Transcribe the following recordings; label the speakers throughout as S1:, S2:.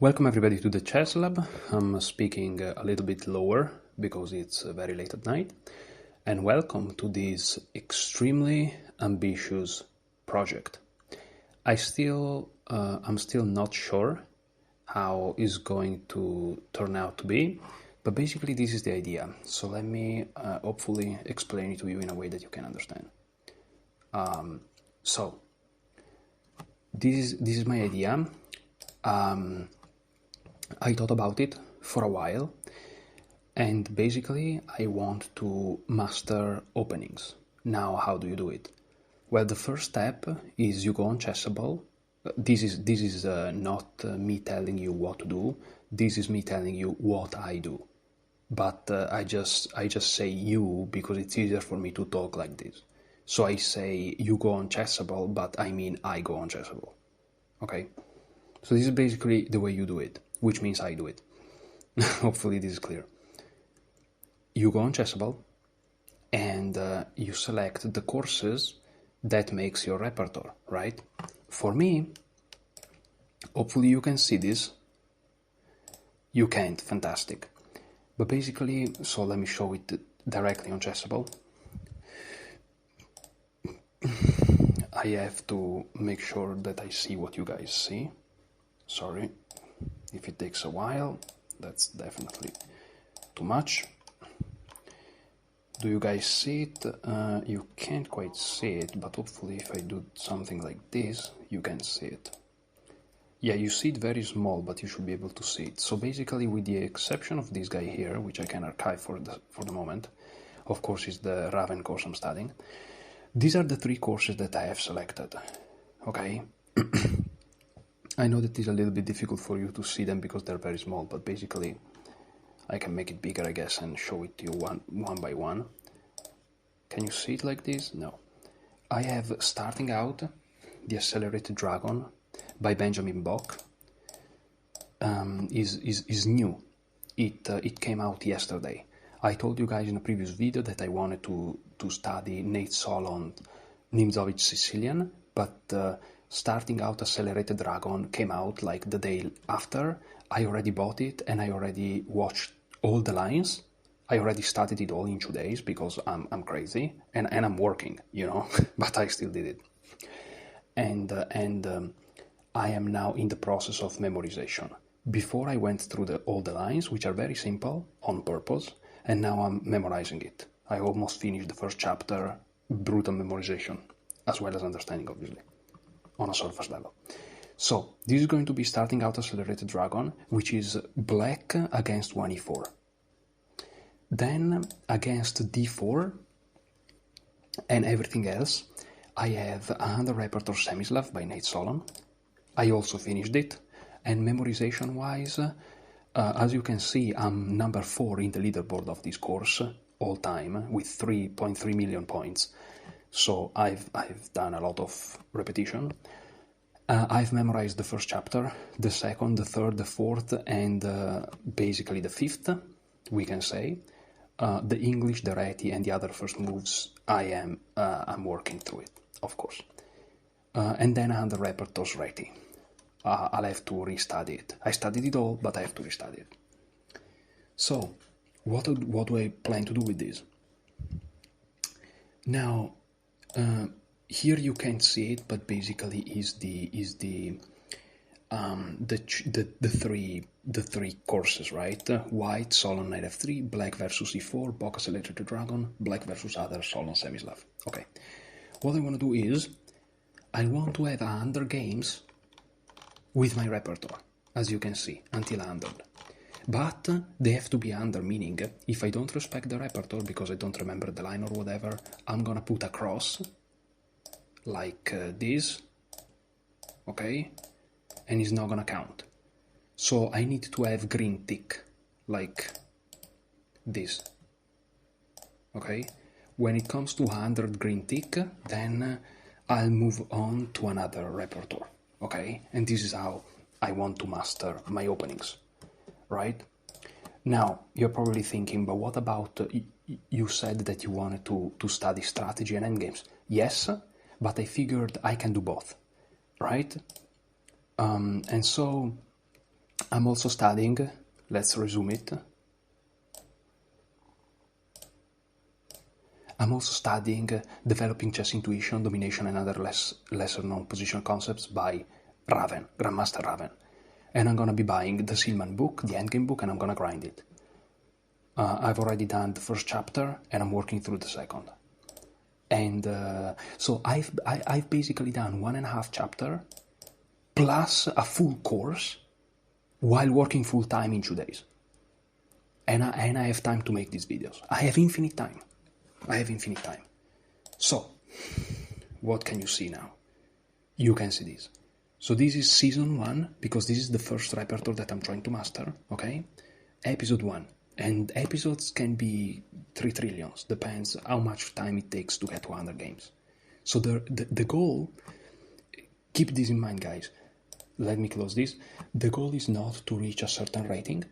S1: Welcome everybody to the Chess Lab. I'm speaking a little bit lower because it's very late at night. And welcome to this extremely ambitious project. I'm still not sure how it's going to turn out to be, but basically this is the idea. So let me hopefully explain it to you in a way that you can understand. So this is my idea. I thought about it for a while, and basically I want to master openings. Now, how do you do it? Well, the first step is you go on Chessable. This is not me telling you what to do. This is me telling you what I do. But I just say you because it's easier for me to talk like this. So I say you go on Chessable, but I mean I go on Chessable. Okay? So this is basically the way you do it, which means I do it. Hopefully this is clear. You go on Chessable and you select the courses that makes your repertoire, right? For me, hopefully you can see this. You can't, fantastic. But basically, so let me show it directly on Chessable. I have to make sure that I see what you guys see. Sorry if it takes a while, that's definitely too much. Do you guys see it? You can't quite see it, but hopefully if I do something like this, you can see it. Yeah, you see it very small, but you should be able to see it. So basically, with the exception of this guy here, which I can archive for the moment, of course is the Raven course I'm studying, these are the three courses that I have selected, okay? I know that it's a little bit difficult for you to see them because they're very small, but basically I can make it bigger, I guess, and show it to you one by one. Can you see it like this? No. I have starting out The Accelerated Dragon by Benjamin Bok. Is new. It came out yesterday. I told you guys in a previous video that I wanted to study Nate Solon, Nimzovich Sicilian, but starting out Accelerated Dragon came out like the day after. I already bought it and I already watched all the lines. I already studied it all in 2 days because I'm crazy and I'm working, you know, but I still did it. And I am now in the process of memorization. Before I went through all the lines, which are very simple on purpose, and now I'm memorizing it. I almost finished the first chapter, brutal memorization, as well as understanding, obviously, on a surface level. So this is going to be starting out Accelerated Dragon, which is black against 1e4. Then against d4 and everything else, I have another Repertoire Semislav by Nate Solon. I also finished it, and memorization-wise, as you can see, I'm number 4 in the leaderboard of this course all time with 3.3 million points. So I've done a lot of repetition. I've memorized the first chapter, the second, the third, the fourth, and basically the fifth, we can say. The English, the Reti, and the other first moves, I'm working through it, of course. And then under Repertoire's Reti. I'll have to restudy it. I studied it all, but I have to restudy it. So, what do I plan to do with this? Now, here you can't see it, but basically is the three courses, right? White, Solon, Knight f3, Black versus e4, Bok Accelerated Dragon, Black versus other Solon Semislav. Okay. What I want to do is, I want to have 100 games with my repertoire, as you can see, until 100. But they have to be under, meaning if I don't respect the repertoire because I don't remember the line or whatever, I'm gonna put a cross like this, okay? And it's not gonna count. So I need to have green tick like this, okay? When it comes to 100 green tick, then I'll move on to another repertoire, okay? And this is how I want to master my openings. Right? Now, you're probably thinking, but what about, you said that you wanted to study strategy and endgames. Yes, but I figured I can do both, right? And so I'm also studying, let's resume it. I'm also studying Developing Chess Intuition, Domination and Other Lesser-Known Position Concepts by Raven, Grandmaster Raven. And I'm gonna be buying the Silman book, the Endgame book, and I'm gonna grind it. I've already done the first chapter, and I'm working through the second. And so I've basically done 1.5 chapter plus a full course while working full time in 2 days. And I have time to make these videos. I have infinite time. So, what can you see now? You can see this. So this is season 1, because this is the first repertoire that I'm trying to master, okay? Episode 1. And episodes can be 3 trillions, depends how much time it takes to get to 100 games. So the goal, keep this in mind, guys. Let me close this. The goal is not to reach a certain rating.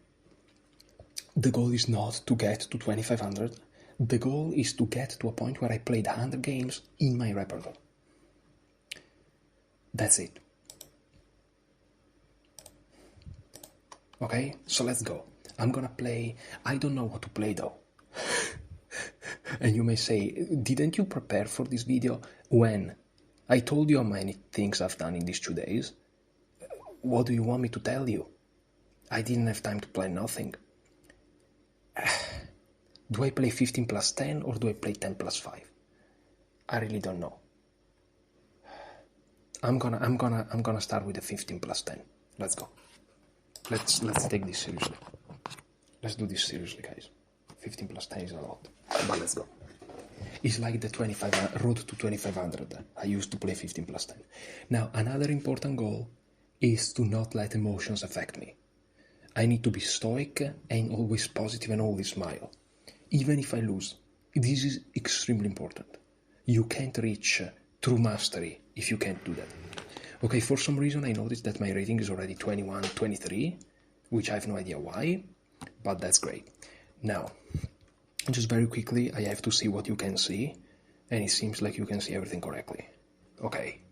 S1: The goal is not to get to 2500. The goal is to get to a point where I played 100 games in my repertoire. That's it. Okay, so let's go. I'm gonna play, I don't know what to play though. And you may say, didn't you prepare for this video? When? I told you how many things I've done in these 2 days. What do you want me to tell you? I didn't have time to plan nothing. Do I play 15 plus 10 or do I play 10 plus 5? I really don't know. I'm gonna start with the 15 plus 10. Let's go. Let's take this seriously. Let's do this seriously, guys. 15 plus 10 is a lot, but let's go. It's like the road to 2500. I used to play 15 plus 10. Now, another important goal is to not let emotions affect me. I need to be stoic and always positive and always smile. Even if I lose, this is extremely important. You can't reach true mastery if you can't do that. Okay, for some reason I noticed that my rating is already 21, 23, which I have no idea why, but that's great. Now, just very quickly, I have to see what you can see, and it seems like you can see everything correctly. Okay,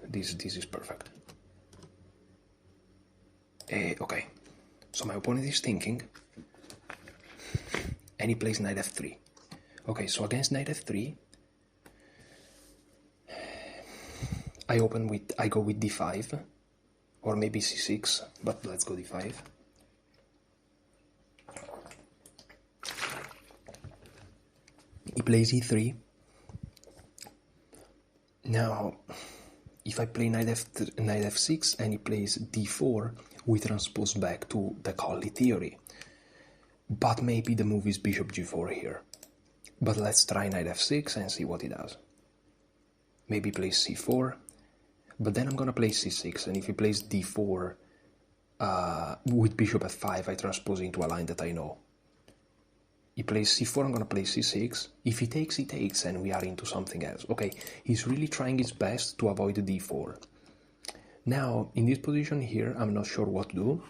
S1: this is perfect. Okay, so my opponent is thinking, and he plays knight f3. Okay, so against knight f3, I go with d5, or maybe c6, but let's go d5. He plays e3. Now, if I play knight f6 and he plays d4, we transpose back to the Colli theory. But maybe the move is bishop g4 here. But let's try knight f6 and see what he does. Maybe plays c4, but then I'm gonna play c6, and if he plays d4 with bishop f5, I transpose into a line that I know. He plays c4, I'm gonna play c6. If he takes, and we are into something else. Okay, he's really trying his best to avoid the d4. Now, in this position here, I'm not sure what to do.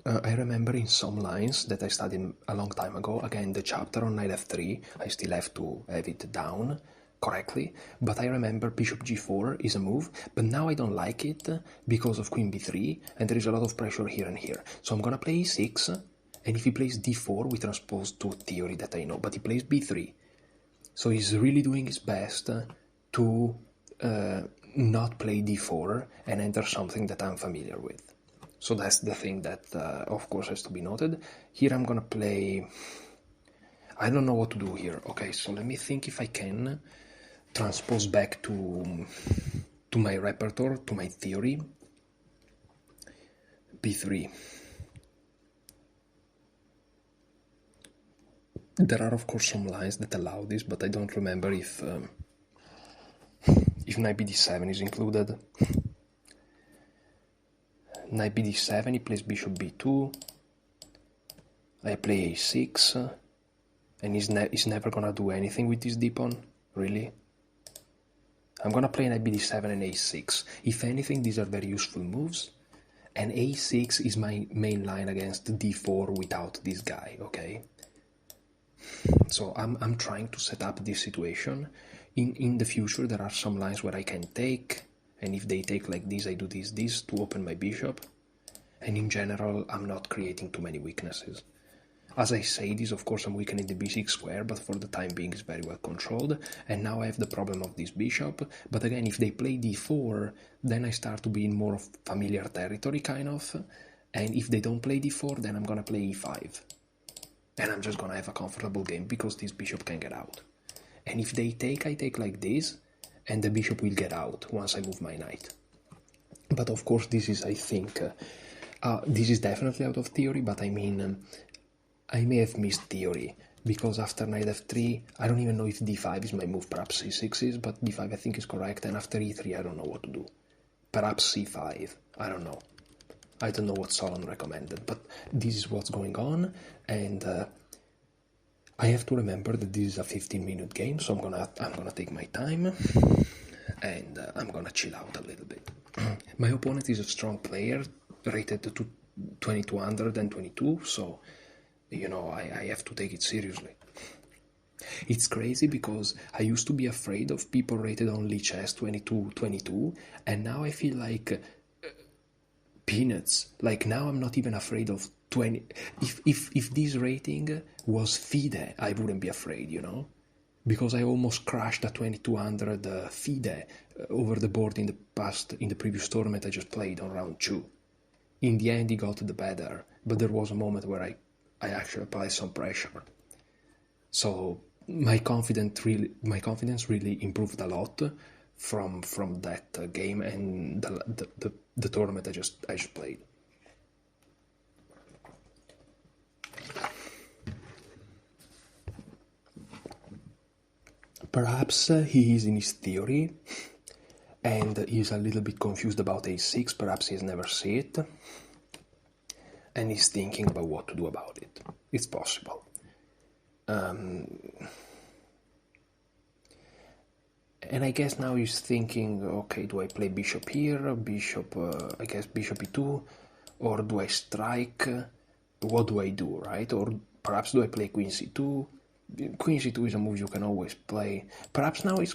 S1: I remember in some lines that I studied a long time ago, again, the chapter on knight f3, I still have to have it down correctly, but I remember bishop g4 is a move, but now I don't like it because of queen b3, and there is a lot of pressure here and here. So I'm gonna play e6, and if he plays d4, we transpose to a theory that I know, but he plays b3. So he's really doing his best to not play d4 and enter something that I'm familiar with. So that's the thing that, of course, has to be noted. Here I'm gonna play... I don't know what to do here. Okay, so let me think if I can transpose back to my repertoire, to my theory. b3. There are, of course, some lines that allow this, but I don't remember if knight bd7 is included. Knight bd7, he plays bishop b2. I play a6, and he's never gonna do anything with this d-pawn, really. I'm gonna play knight bd7 and a6. If anything, these are very useful moves, and a6 is my main line against d4 without this guy, okay? So I'm trying to set up this situation. In the future, there are some lines where I can take, and if they take like this, I do this to open my bishop. and in general I'm not creating too many weaknesses. As I say this, of course I'm weakening the b6 square, but for the time being it's very well controlled, and now I have the problem of this bishop, but again, if they play d4, then I start to be in more of familiar territory, kind of, and if they don't play d4, then I'm gonna play e5, and I'm just gonna have a comfortable game, because this bishop can get out. And if they take, I take like this, and the bishop will get out once I move my knight. But of course this is, I think, this is definitely out of theory, but I mean, I may have missed theory, because after knight f3, I don't even know if d5 is my move, perhaps c6 is, but d5 I think is correct, and after e3 I don't know what to do. Perhaps c5, I don't know. I don't know what Solon recommended, but this is what's going on, and I have to remember that this is a 15-minute game, so I'm gonna take my time, and I'm gonna chill out a little bit. My opponent is a strong player, rated to 2222, so you know, I have to take it seriously. It's crazy because I used to be afraid of people rated on chess 22, and now I feel like peanuts. Like now I'm not even afraid of 20. If this rating was FIDE, I wouldn't be afraid, you know? Because I almost crashed a 2200 FIDE over the board in the previous tournament I just played on round 2. In the end he got the better, but there was a moment where I actually applied some pressure. So my confidence really improved a lot from that game and the tournament I just played. Perhaps he is in his theory and he's a little bit confused about a6, perhaps he's never seen it, and he's thinking about what to do about it. It's possible. And I guess now he's thinking, okay, do I play bishop here, I guess bishop e2, or do I strike? What do I do, right? Or perhaps do I play queen c2? Queen c2 is a move you can always play. Perhaps now he's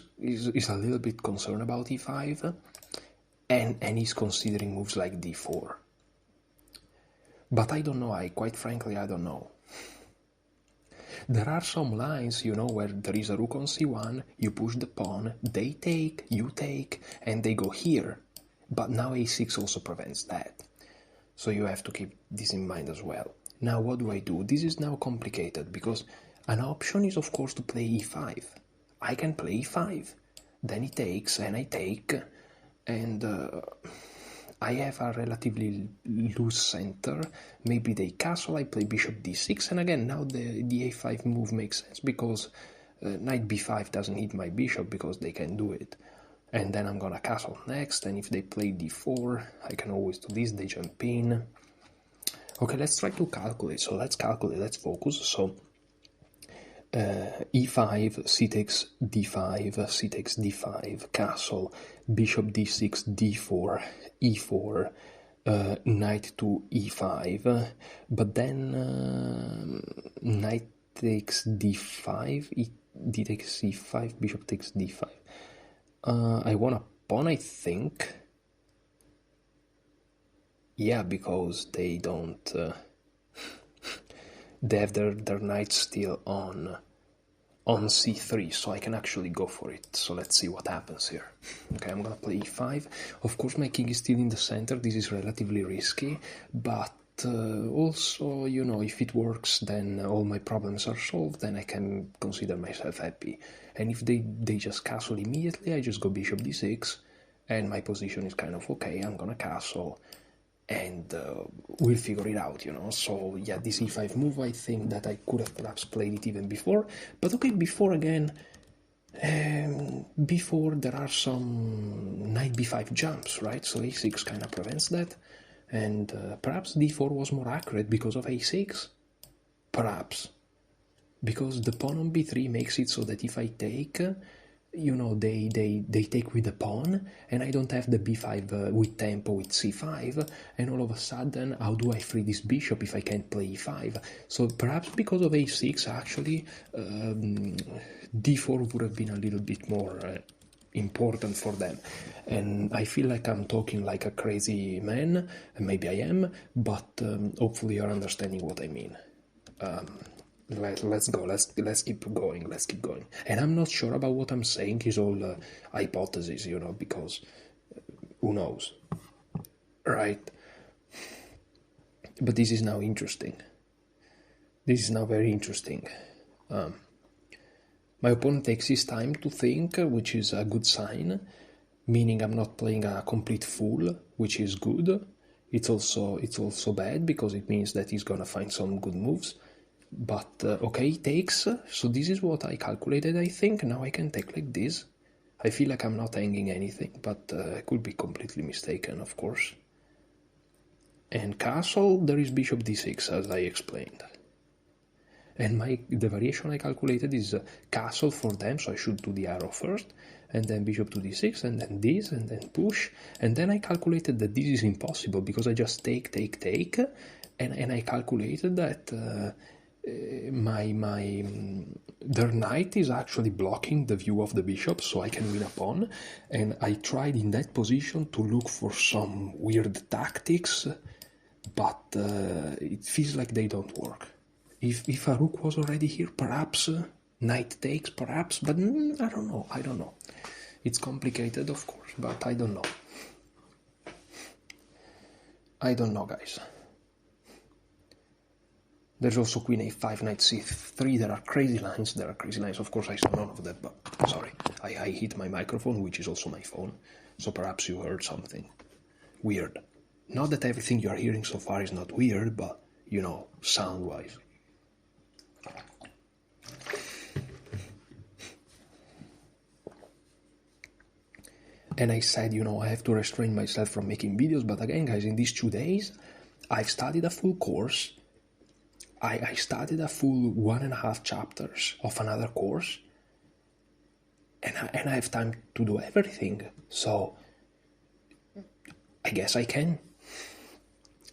S1: a little bit concerned about e5, and he's considering moves like d4. But I don't know, quite frankly, I don't know. There are some lines, you know, where there is a rook on c1, you push the pawn, they take, you take, and they go here. But now a6 also prevents that. So you have to keep this in mind as well. Now what do I do? This is now complicated, because an option is of course to play e5. I can play e5, then he takes, and I take, and I have a relatively loose center. Maybe they castle, I play bishop d6, and again now the a5 move makes sense, because knight b5 doesn't hit my bishop because they can do it. And then I'm gonna castle next, and if they play d4, I can always do this, they jump in. Okay, let's try to calculate. So let's calculate, let's focus. So e5, c takes d5, c takes d5, castle, bishop d6, d4, e4, knight to e5, but then knight takes d5, d takes c5, bishop takes d5. I want a pawn, I think. Yeah, because they don't... they have their knight still on c3, so I can actually go for it. So let's see what happens here. Okay, I'm gonna play e5. Of course my king is still in the center, this is relatively risky, but also, you know, if it works, then all my problems are solved, then I can consider myself happy. And if they just castle immediately, I just go bishop d6, and my position is kind of okay, I'm gonna castle, and we'll figure it out, you know. So yeah, this e5 move, I think that I could have perhaps played it even before, but okay, before again, before there are some knight b5 jumps, right? So a6 kind of prevents that, and perhaps d4 was more accurate because of a6, perhaps, because the pawn on b3 makes it so that if I take, you know, they take with the pawn, and I don't have the b5 with tempo with c5, and all of a sudden, how do I free this bishop if I can't play e5? So perhaps because of a6, actually, d4 would have been a little bit more important for them. And I feel like I'm talking like a crazy man, and maybe I am, but hopefully you're understanding what I mean. Let's go. Let's keep going. Let's keep going. And I'm not sure about what I'm saying. It's all hypothesis, because who knows, right? But this is now interesting. This is now very interesting. My opponent takes his time to think, which is a good sign, meaning I'm not playing a complete fool, which is good. It's also bad because it means that he's gonna find some good moves. But okay, he takes. So this is what I calculated, I think. Now I can take like this. I feel like I'm not hanging anything, but I could be completely mistaken, of course. And castle, there is bishop d6, as I explained. And the variation I calculated is castle for them, so I should do the arrow first, and then bishop to d6, and then this, and then push. And then I calculated that this is impossible, because I just take, and I calculated that their knight is actually blocking the view of the bishop, so I can win a pawn. And I tried in that position to look for some weird tactics, but it feels like they don't work. If a rook was already here, perhaps knight takes, perhaps, but I don't know. It's complicated, of course, but I don't know. I don't know, guys. There's also queen a5, knight c3. There are crazy lines. Of course, I saw none of that, but sorry. I hit my microphone, which is also my phone, so perhaps you heard something weird. Not that everything you're hearing so far is not weird, but, sound-wise. And I said, I have to restrain myself from making videos, but again, guys, in these 2 days, I've studied a full course. I studied a full 1.5 chapters of another course, and I have time to do everything. So I guess I can.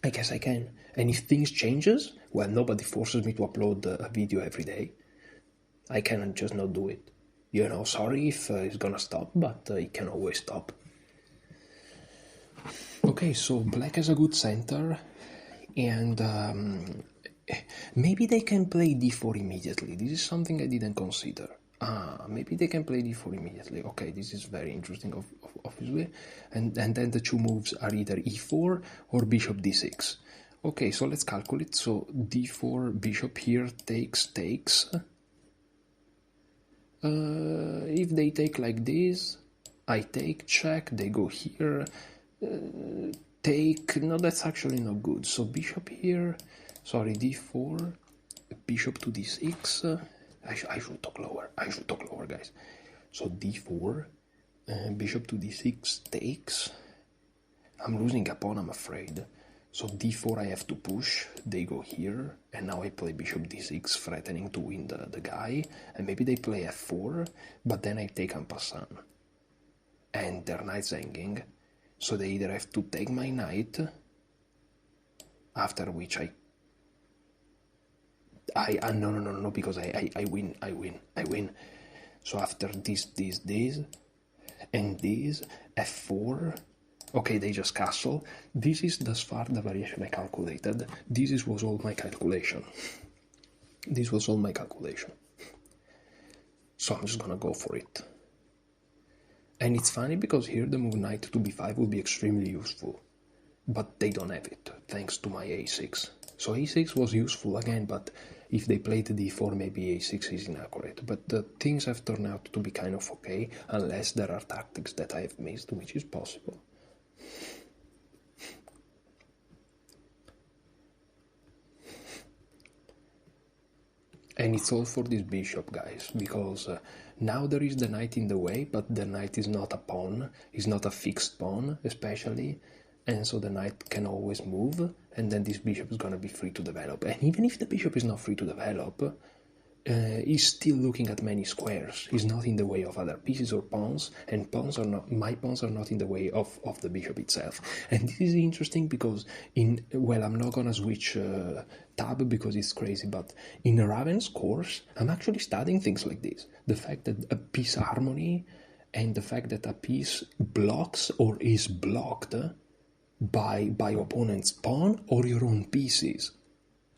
S1: And if things changes, well, nobody forces me to upload a video every day. I can just not do it. Sorry if it's gonna stop, but it can always stop. Okay, so black has a good center, and maybe they can play d4 immediately. This is something I didn't consider. Maybe they can play d4 immediately. Okay, this is very interesting, obviously. And then the two moves are either e4 or bishop d6. Okay, so let's calculate. So d4, bishop here takes. If they take like this, I take, check, they go here, take. No, that's actually not good. So bishop here, sorry, d4, bishop to d6. I should talk lower. Guys. So d4, bishop to d6 takes. I'm losing a pawn, I'm afraid. So d4 I have to push, they go here, and now I play bishop d6, threatening to win the guy, and maybe they play f4, but then I take en passant. And their knight's hanging, so they either have to take my knight, after which no, because I win. So after this, and this, f4, okay, they just castle. This is thus far the variation I calculated. Was all my calculation. So I'm just gonna go for it. And it's funny because here the move knight to b5 will be extremely useful. But they don't have it, thanks to my a6. So a6 was useful again, but if they played d4, maybe a6 is inaccurate. But things have turned out to be kind of okay, unless there are tactics that I have missed, which is possible. And it's all for this bishop, guys, because now there is the knight in the way, but the knight is not a pawn, is not a fixed pawn, especially, and so the knight can always move, and then this bishop is going to be free to develop. And even if the bishop is not free to develop, he's still looking at many squares. He's not in the way of other pieces or pawns, and my pawns are not in the way of the bishop itself. And this is interesting because I'm not gonna switch tab because it's crazy, but in Raven's course, I'm actually studying things like this. The fact that a piece harmony and the fact that a piece blocks or is blocked by opponent's pawn or your own pieces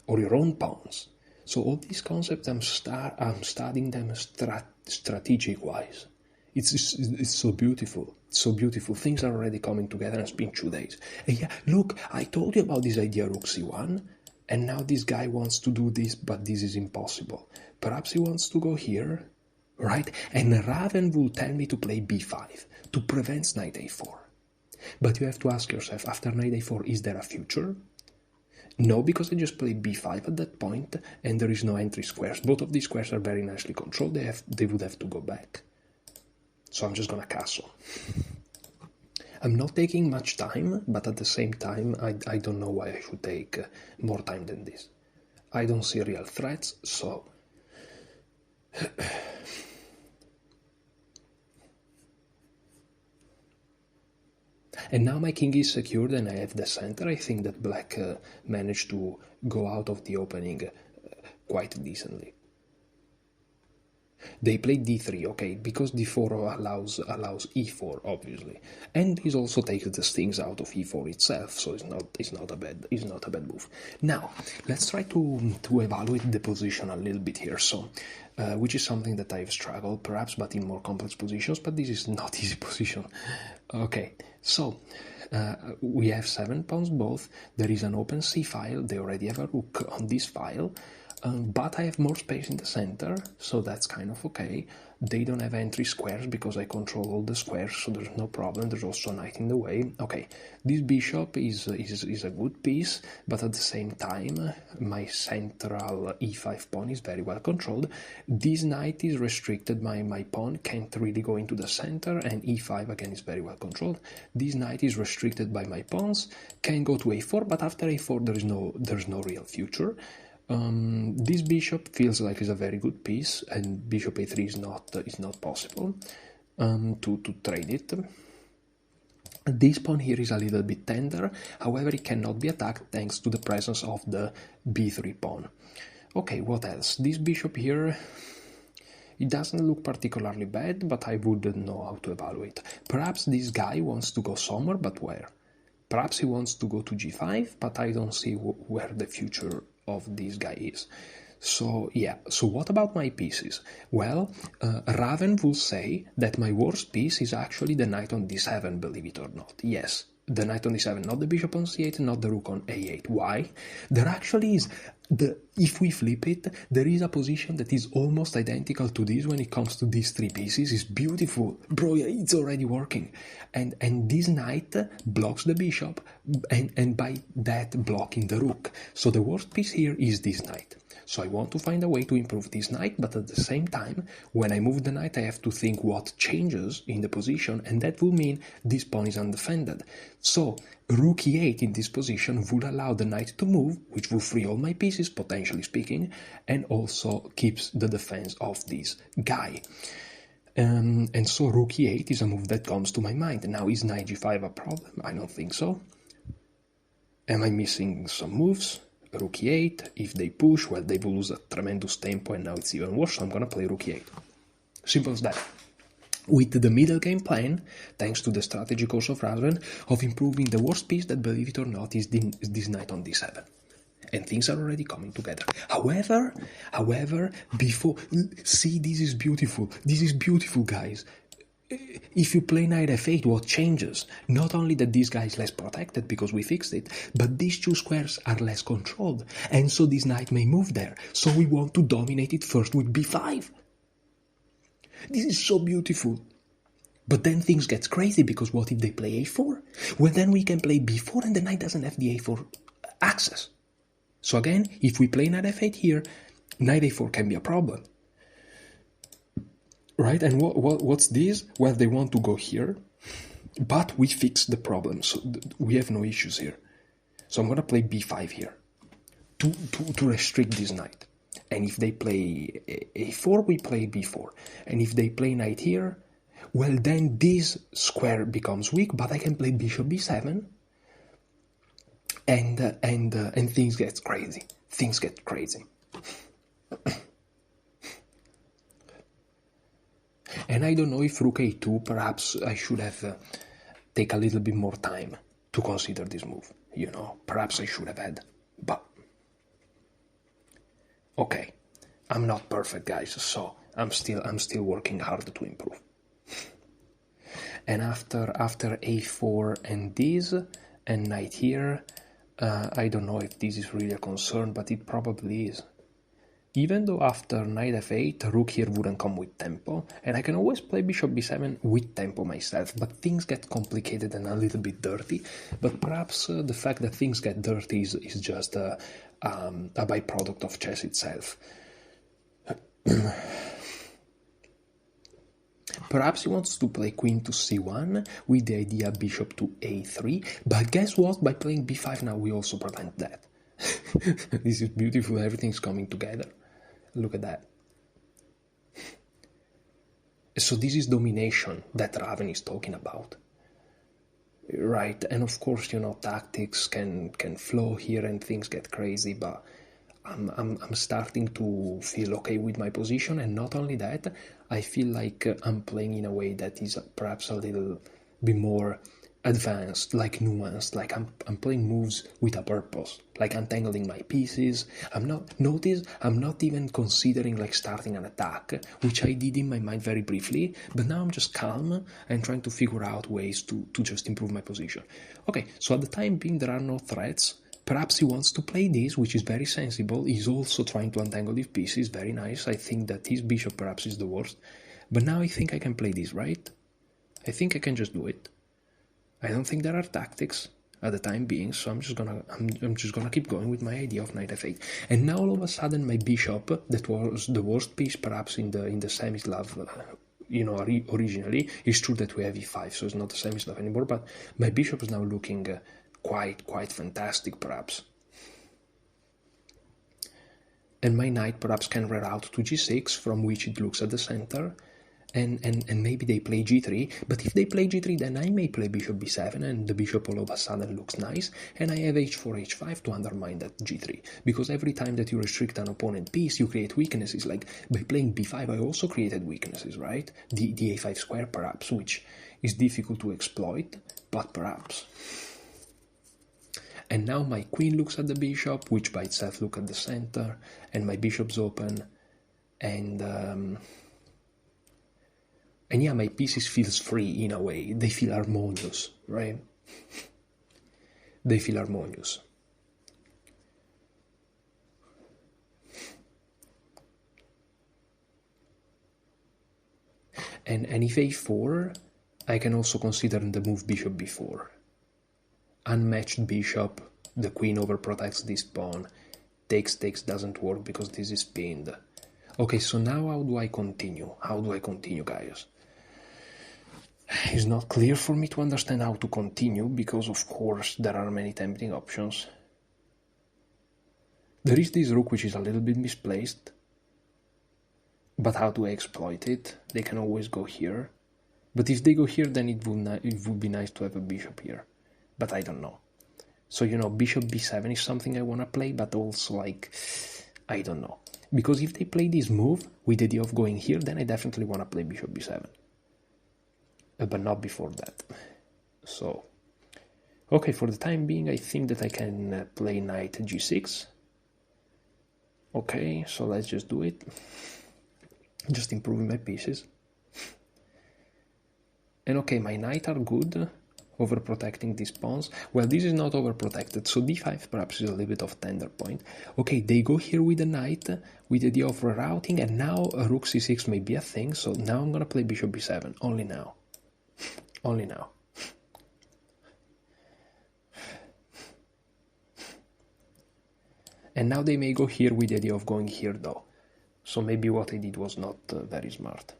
S1: or your own pawns. So all these concepts I'm studying them strategic wise. It's so beautiful. It's so beautiful. Things are already coming together, and it's been 2 days. And yeah, look, I told you about this idea rook c1, and now this guy wants to do this, but this is impossible. Perhaps he wants to go here, right? And Raven will tell me to play b5 to prevent knight a4. But you have to ask yourself, after knight a4, is there a future? No, because I just played b5 at that point, and there is no entry squares. Both of these squares are very nicely controlled. They would have to go back. So I'm just gonna castle. I'm not taking much time, but at the same time, I don't know why I should take more time than this. I don't see real threats, so... And now my king is secured and I have the center. I think that black managed to go out of the opening quite decently. They played d3, okay, because d4 allows e4, obviously, and this also takes the stings out of e4 itself, so it's not a bad move. Now let's try to evaluate the position a little bit here. So, which is something that I've struggled perhaps, but in more complex positions. But this is not easy position. Okay, so we have 7 pawns both. There is an open c file. They already have a rook on this file. But I have more space in the center, so that's kind of okay. They don't have entry squares because I control all the squares, so there's no problem. There's also a knight in the way. Okay, this bishop is a good piece, but at the same time, my central e5 pawn is very well controlled. This knight is restricted. My pawn can't really go into the center, and e5 again is very well controlled. This knight is restricted by my pawns, can go to a4, but after a4 there's no real future. This bishop feels like it's a very good piece, and bishop a3 is not possible to trade it. This pawn here is a little bit tender, however it cannot be attacked thanks to the presence of the b3 pawn. Okay, what else? This bishop here, it doesn't look particularly bad, but I wouldn't know how to evaluate. Perhaps this guy wants to go somewhere, but where? Perhaps he wants to go to g5, but I don't see where the future of this guy is. So yeah, so what about my pieces? Well, Raven will say that my worst piece is actually the knight on d7, believe it or not. Yes, the knight on d7, not the bishop on c8, not the rook on a8. Why? There actually is, if we flip it, there is a position that is almost identical to this when it comes to these 3 pieces. It's beautiful. Bro, it's already working. And this knight blocks the bishop, and by that blocking the rook. So the worst piece here is this knight. So I want to find a way to improve this knight, but at the same time, when I move the knight, I have to think what changes in the position, and that will mean this pawn is undefended. So rook e8 in this position would allow the knight to move, which will free all my pieces, potentially speaking, and also keeps the defense of this guy. And so rook e8 is a move that comes to my mind. Now, is knight g5 a problem? I don't think so. Am I missing some moves? Rook e8, if they push, well, they will lose a tremendous tempo, and now it's even worse, so I'm gonna play rook e8. Simple as that. With the middle game plan, thanks to the strategy course of Raven, of improving the worst piece that, believe it or not, is this knight on d7. And things are already coming together. However, before... See, this is beautiful. This is beautiful, guys. If you play knight f8, what changes? Not only that this guy is less protected because we fixed it, but these 2 squares are less controlled, and so this knight may move there. So we want to dominate it first with b5. This is so beautiful. But then things get crazy, because what if they play a4? Well, then we can play b4 and the knight doesn't have the a4 access. So again, if we play knight f8 here, knight a4 can be a problem. Right, and what's this? Well, they want to go here, but we fixed the problem, so we have no issues here. So I'm going to play b5 here to restrict this knight. And if they play a4, we play b4. And if they play knight here, well, then this square becomes weak, but I can play bishop b7, and things get crazy. Things get crazy. And I don't know if rook a2, perhaps I should have take a little bit more time to consider this move. You know, perhaps I should have had, but okay, I'm not perfect, guys, so I'm still working hard to improve. And after a4 and this, and knight here, I don't know if this is really a concern, but it probably is. Even though after knight f8, rook here wouldn't come with tempo, and I can always play bishop b7 with tempo myself, but things get complicated and a little bit dirty. But perhaps the fact that things get dirty is just a byproduct of chess itself. Perhaps he wants to play queen to c1 with the idea bishop to a3, but guess what? By playing b5 now we also prevent that. This is beautiful, everything's coming together. Look at that. So this is domination that Raven is talking about. Right, and of course, you know, tactics can flow here and things get crazy, but I'm starting to feel okay with my position, and not only that, I feel like I'm playing in a way that is perhaps a little bit more advanced, like nuanced, like I'm playing moves with a purpose, like untangling my pieces. I'm not even considering like starting an attack, which I did in my mind very briefly, but now I'm just calm and trying to figure out ways to just improve my position. Okay, so at the time being there are no threats. Perhaps he wants to play this, which is very sensible. He's also trying to untangle his pieces, very nice. I think that his bishop perhaps is the worst. But now I think I can play this, right? I think I can just do it. I don't think there are tactics at the time being, so I'm just gonna keep going with my idea of knight f8. And now all of a sudden my bishop, that was the worst piece perhaps in the semi-Slav, you know, originally. It's true that we have e5, so it's not a semi-Slav anymore, but my bishop is now looking quite fantastic perhaps. And my knight perhaps can reroute to g6, from which it looks at the center, and maybe they play g3, but if they play g3 then I may play bishop b7 and the bishop all of a sudden looks nice, and I have h4, h5 to undermine that g3, because every time that you restrict an opponent piece you create weaknesses. Like by playing b5 I also created weaknesses, right? The a5 square perhaps, which is difficult to exploit, but perhaps. And now my queen looks at the bishop, which by itself looks at the center, and my bishop's open, and yeah, my pieces feels free in a way. They feel harmonious, right? They feel harmonious. And if a4, I can also consider the move bishop b4. Unmatched bishop, the queen overprotects this pawn. Takes doesn't work because this is pinned. Okay, so now how do I continue? How do I continue, guys? It's not clear for me to understand how to continue, because of course there are many tempting options. There is this rook which is a little bit misplaced, but how do I exploit it? They can always go here, but if they go here then it would be nice to have a bishop here, but I don't know. So, you know, bishop b7 is something I want to play, but also like, I don't know. Because if they play this move with the idea of going here, then I definitely want to play bishop b7. But not before that. So, okay, for the time being, I think that I can play knight g6. Okay, so let's just do it. Just improving my pieces. And okay, my knight are good, overprotecting these pawns. Well, this is not overprotected, so d5 perhaps is a little bit of tender point. Okay, they go here with the knight, with the idea of rerouting, and now rook c6 may be a thing, so now I'm gonna play bishop b7, only now. Only now. And now they may go here with the idea of going here though. So maybe what I did was not very smart.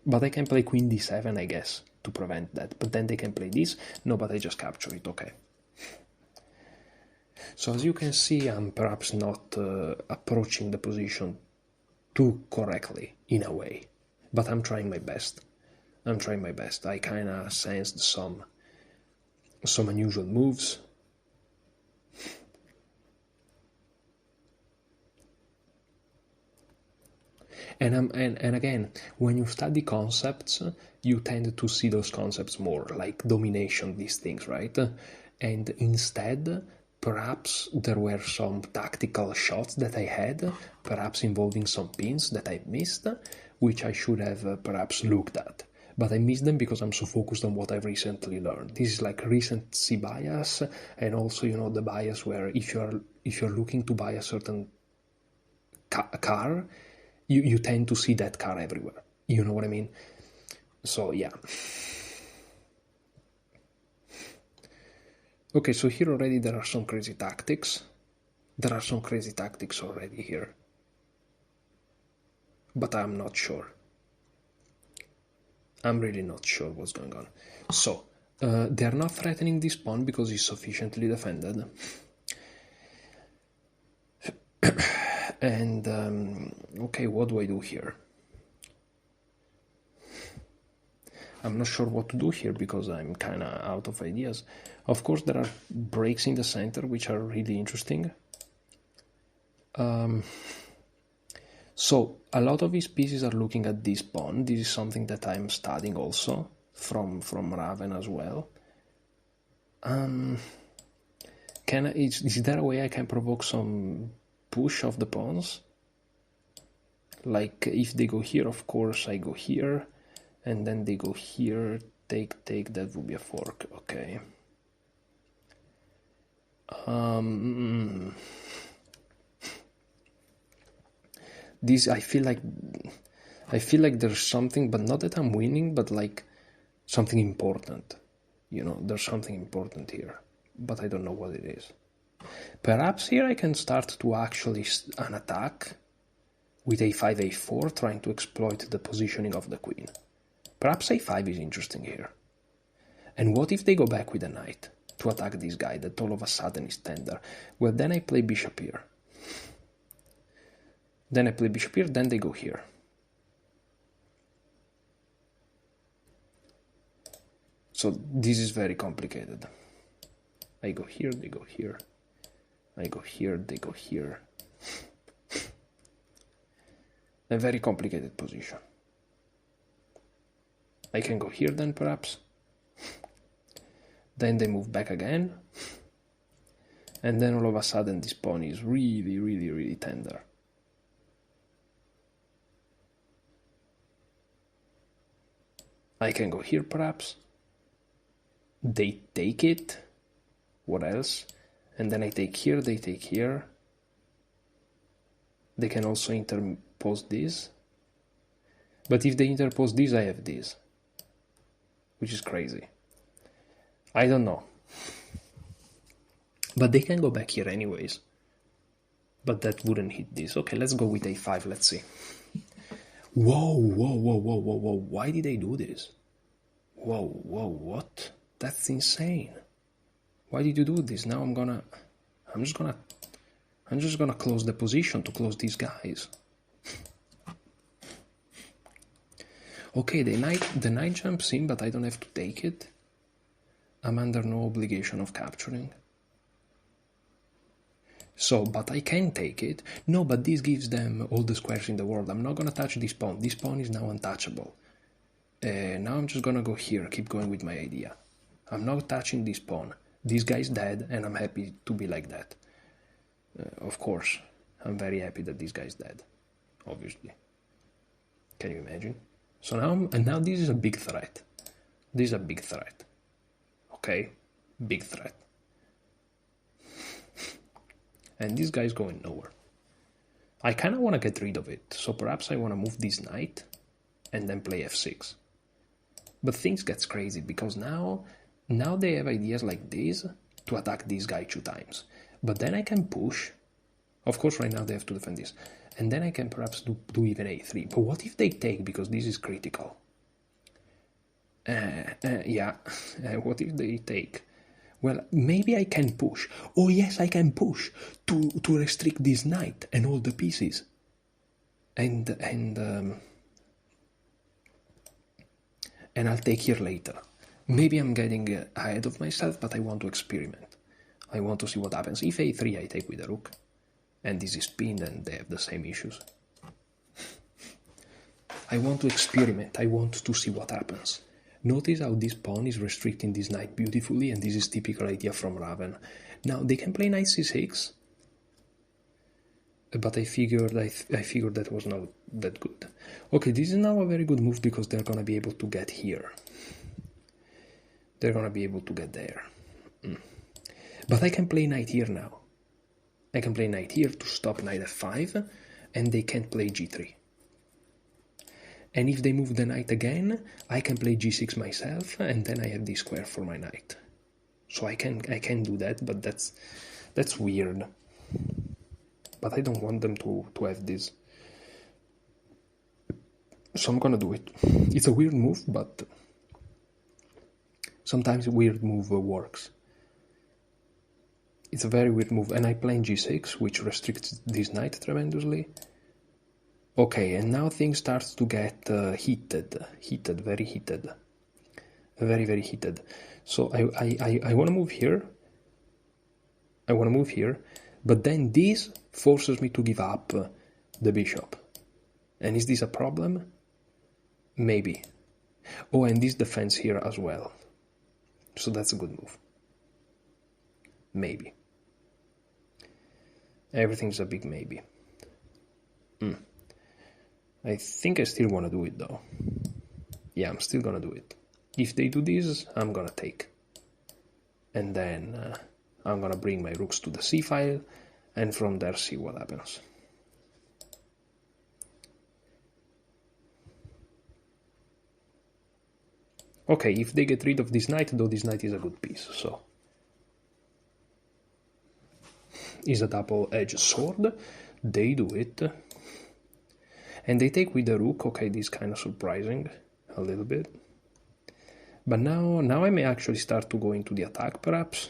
S1: But I can play queen d7, I guess, to prevent that. But then they can play this. No, but I just capture it, okay. So as you can see, I'm perhaps not approaching the position too correctly, in a way. But I'm trying my best. I'm trying my best. I kind of sensed some unusual moves. And again, when you study concepts, you tend to see those concepts more, like domination, these things, right? And instead, perhaps there were some tactical shots that I had, perhaps involving some pins that I missed, which I should have perhaps looked at. But I missed them because I'm so focused on what I've recently learned. This is like recency bias, and also, you know, the bias where if you're looking to buy a certain car, you tend to see that car everywhere. You know what I mean? So yeah. Okay, so here already there are some crazy tactics. There are some crazy tactics already here. But I'm not sure. I'm really not sure what's going on. So, they are not threatening this pawn because he's sufficiently defended. And, okay, what do I do here? I'm not sure what to do here because I'm kind of out of ideas. Of course, there are breaks in the center which are really interesting. So a lot of these pieces are looking at this pawn. This is something that I'm studying also from Raven as well. Is there a way I can provoke some push of the pawns? Like if they go here, of course I go here, and then they go here, take, that would be a fork, okay. This, I feel like there's something, but not that I'm winning, but like something important. You know, there's something important here, but I don't know what it is. Perhaps here I can start to actually an attack with a5, a4, trying to exploit the positioning of the queen. Perhaps a5 is interesting here. And what if they go back with a knight to attack this guy that all of a sudden is tender? Well, then I play bishop here. Then I play bishop here, then they go here. So this is very complicated. I go here, they go here. I go here, they go here. A very complicated position. I can go here then, perhaps. Then they move back again. And then all of a sudden this pawn is really, really, really tender. I can go here, perhaps. They take it. What else? And then I take here, they take here. They can also interpose this. But if they interpose this, I have this. Which is crazy. I don't know. But they can go back here anyways. But that wouldn't hit this. Okay, let's go with a5, let's see. Whoa, whoa, whoa, whoa, whoa, whoa. Why did they do this? Whoa, whoa, what? That's insane. Why did you do this? Now I'm just gonna close the position to close these guys. Okay, the knight jumps in, but I don't have to take it. I'm under no obligation of capturing. So, but I can take it. No, but this gives them all the squares in the world. I'm not gonna touch this pawn. This pawn is now untouchable. Now I'm just gonna go here, keep going with my idea. I'm not touching this pawn. This guy's dead, and I'm happy to be like that. Of course, I'm very happy that this guy's dead. Obviously. Can you imagine? So now this is a big threat. This is a big threat. Okay? Big threat. And this guy's going nowhere. I kind of want to get rid of it, so perhaps I want to move this knight and then play f6. But things gets crazy because now they have ideas like this to attack this guy 2 times. But then I can push. Of course, right now they have to defend this. And then I can perhaps do even a3. But what if they take, because this is critical? Yeah, what if they take? Well, maybe I can push. Oh yes, I can push to restrict this knight and all the pieces. And I'll take here later. Maybe I'm getting ahead of myself, but I want to experiment. I want to see what happens. If a3, I take with the rook. And this is pinned and they have the same issues. I want to experiment. I want to see what happens. Notice how this pawn is restricting this knight beautifully, and this is typical idea from Raven. Now they can play knight c6, but I figured that was not that good. Okay, this is now a very good move because they're gonna be able to get here. They're gonna be able to get there. But I can play knight here now. I can play knight here to stop knight f5, and they can't play g3. And if they move the knight again, I can play g6 myself, and then I have this square for my knight. So I can do that, but that's weird. But I don't want them to have this. So I'm gonna do it. It's a weird move, but sometimes a weird move works. It's a very weird move, and I play g6, which restricts this knight tremendously. Okay, and now things start to get heated, very heated. Very, very heated. So I want to move here. I want to move here, but then this forces me to give up the bishop. And is this a problem? Maybe. Oh, and this defense here as well. So that's a good move. Maybe. Everything's a big maybe. I think I still want to do it though. Yeah, I'm still gonna do it. If they do this, I'm gonna take. And then I'm gonna bring my rooks to the c file, and from there see what happens. Okay, if they get rid of this knight, though this knight is a good piece, so. Is a double-edged sword. They do it. And they take with the rook. Okay, this is kind of surprising a little bit. But now I may actually start to go into the attack, perhaps.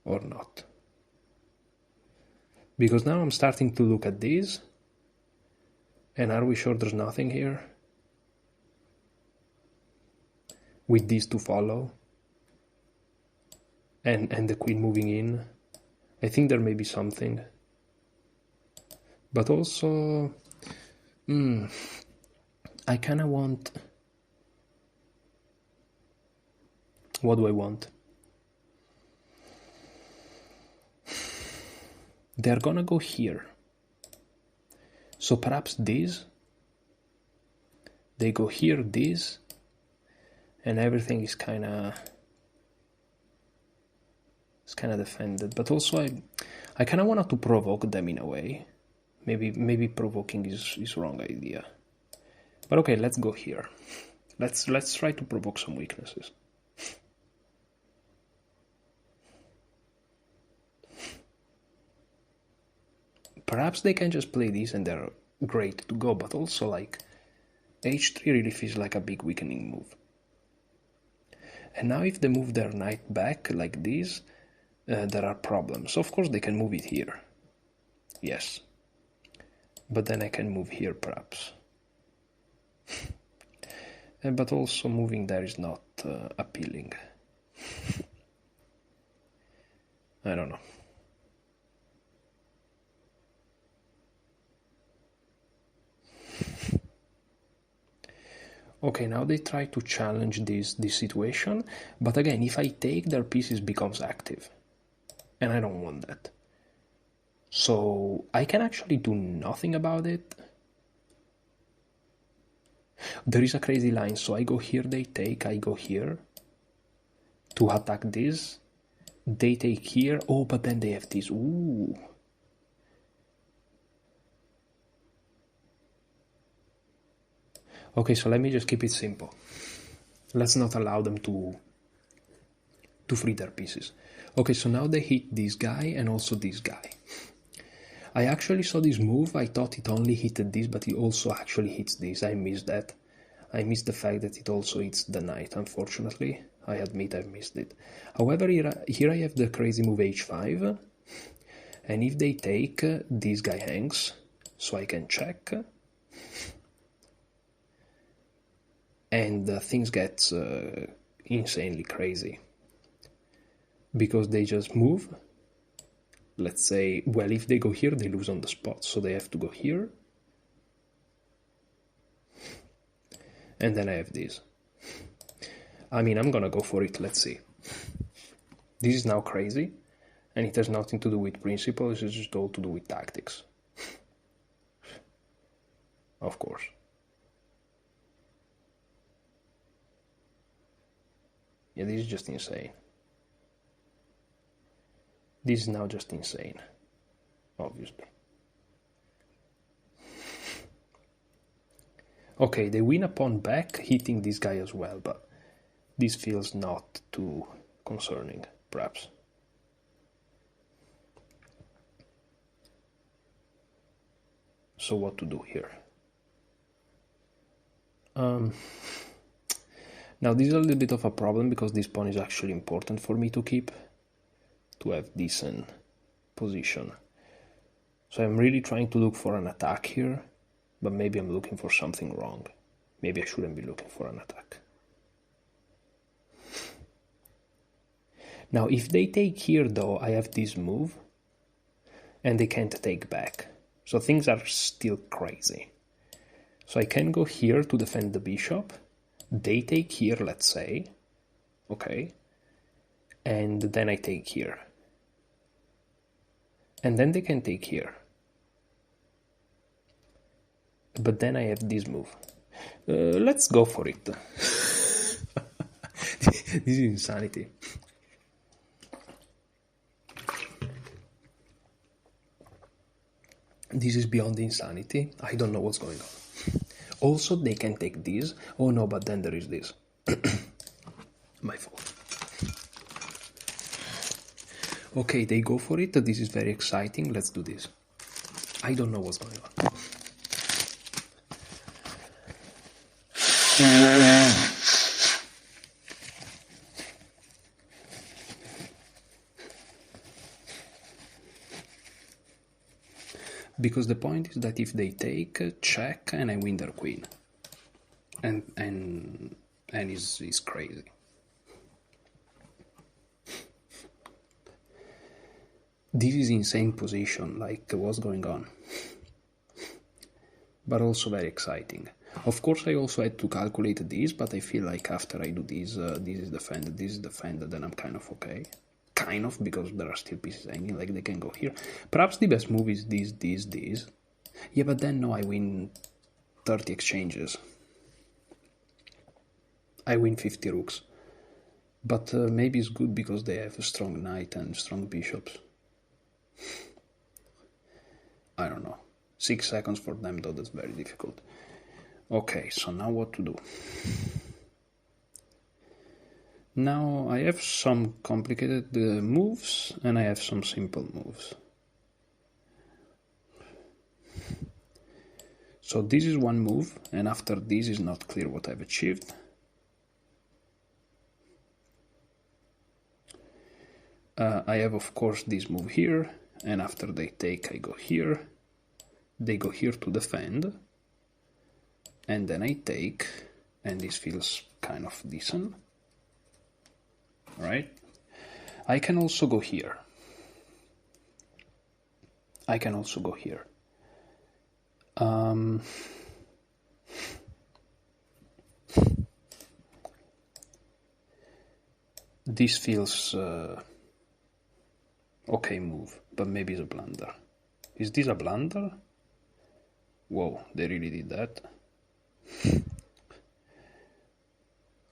S1: Or not. Because now I'm starting to look at this. And are we sure there's nothing here? With these to follow. And the queen moving in. I think there may be something. But also, I kind of want... What do I want? They're gonna go here. So perhaps this. They go here, this. And everything is kind of... It's kind of defended. But also I kind of wanted to provoke them in a way. Maybe provoking is wrong idea. But okay, let's go here. Let's try to provoke some weaknesses. Perhaps they can just play this and they're great to go, but also like h3 really feels like a big weakening move. And now if they move their knight back like this, there are problems. Of course they can move it here. Yes. But then I can move here perhaps. But also moving there is not appealing. I don't know. Okay, now they try to challenge this situation, but again, if I take, their pieces becomes active. And I don't want that. So I can actually do nothing about it. There is a crazy line, so I go here, they take, I go here to attack this. They take here, oh, but then they have this, ooh. Okay, so let me just keep it simple. Let's not allow them to free their pieces. Okay, so now they hit this guy and also this guy. I actually saw this move, I thought it only hit this, but it also actually hits this. I missed that. I missed the fact that it also hits the knight, unfortunately. I admit I missed it. However, here I have the crazy move h5. And if they take, this guy hangs, so I can check. And things get insanely crazy. Because they just move, let's say, well, if they go here, they lose on the spot, so they have to go here. And then I have this. I mean, I'm gonna go for it, let's see. This is now crazy, and it has nothing to do with principles, it's just all to do with tactics. Of course. Yeah, this is just insane. This is now just insane, obviously. Okay, they win a pawn back, hitting this guy as well, but this feels not too concerning, perhaps. So what to do here? Now this is a little bit of a problem because this pawn is actually important for me to keep, to have decent position. So I'm really trying to look for an attack here, but maybe I'm looking for something wrong. Maybe I shouldn't be looking for an attack. Now if they take here though, I have this move, and they can't take back. So things are still crazy. So I can go here to defend the bishop. They take here, let's say. Okay. And then I take here. And then they can take here. But then I have this move. Let's go for it. This is insanity. This is beyond insanity. I don't know what's going on. Also, they can take this. Oh no, but then there is this. My fault. Okay, they go for it. This is very exciting. Let's do this. I don't know what's going on. Because the point is that if they take, check, and I win their queen. And it's crazy. This is insane position, like what's going on. But also very exciting. Of course I also had to calculate this, but I feel like after I do this, this is defended, then I'm kind of okay. Kind of, because there are still pieces hanging, like they can go here. Perhaps the best move is this. Yeah, but then no, I win 30 exchanges. I win 50 rooks. But maybe it's good because they have a strong knight and strong bishops. I don't know. 6 seconds for them though, that's very difficult. Okay, so now what to do? Now I have some complicated moves and I have some simple moves. So this is one move, and after this is not clear what I've achieved. I have of course this move here, and after they take I go here. They go here to defend, and then I take, and this feels kind of decent. Right? I can also go here. I can also go here. This feels okay move, but maybe it's a blunder. Is this a blunder? Whoa, they really did that.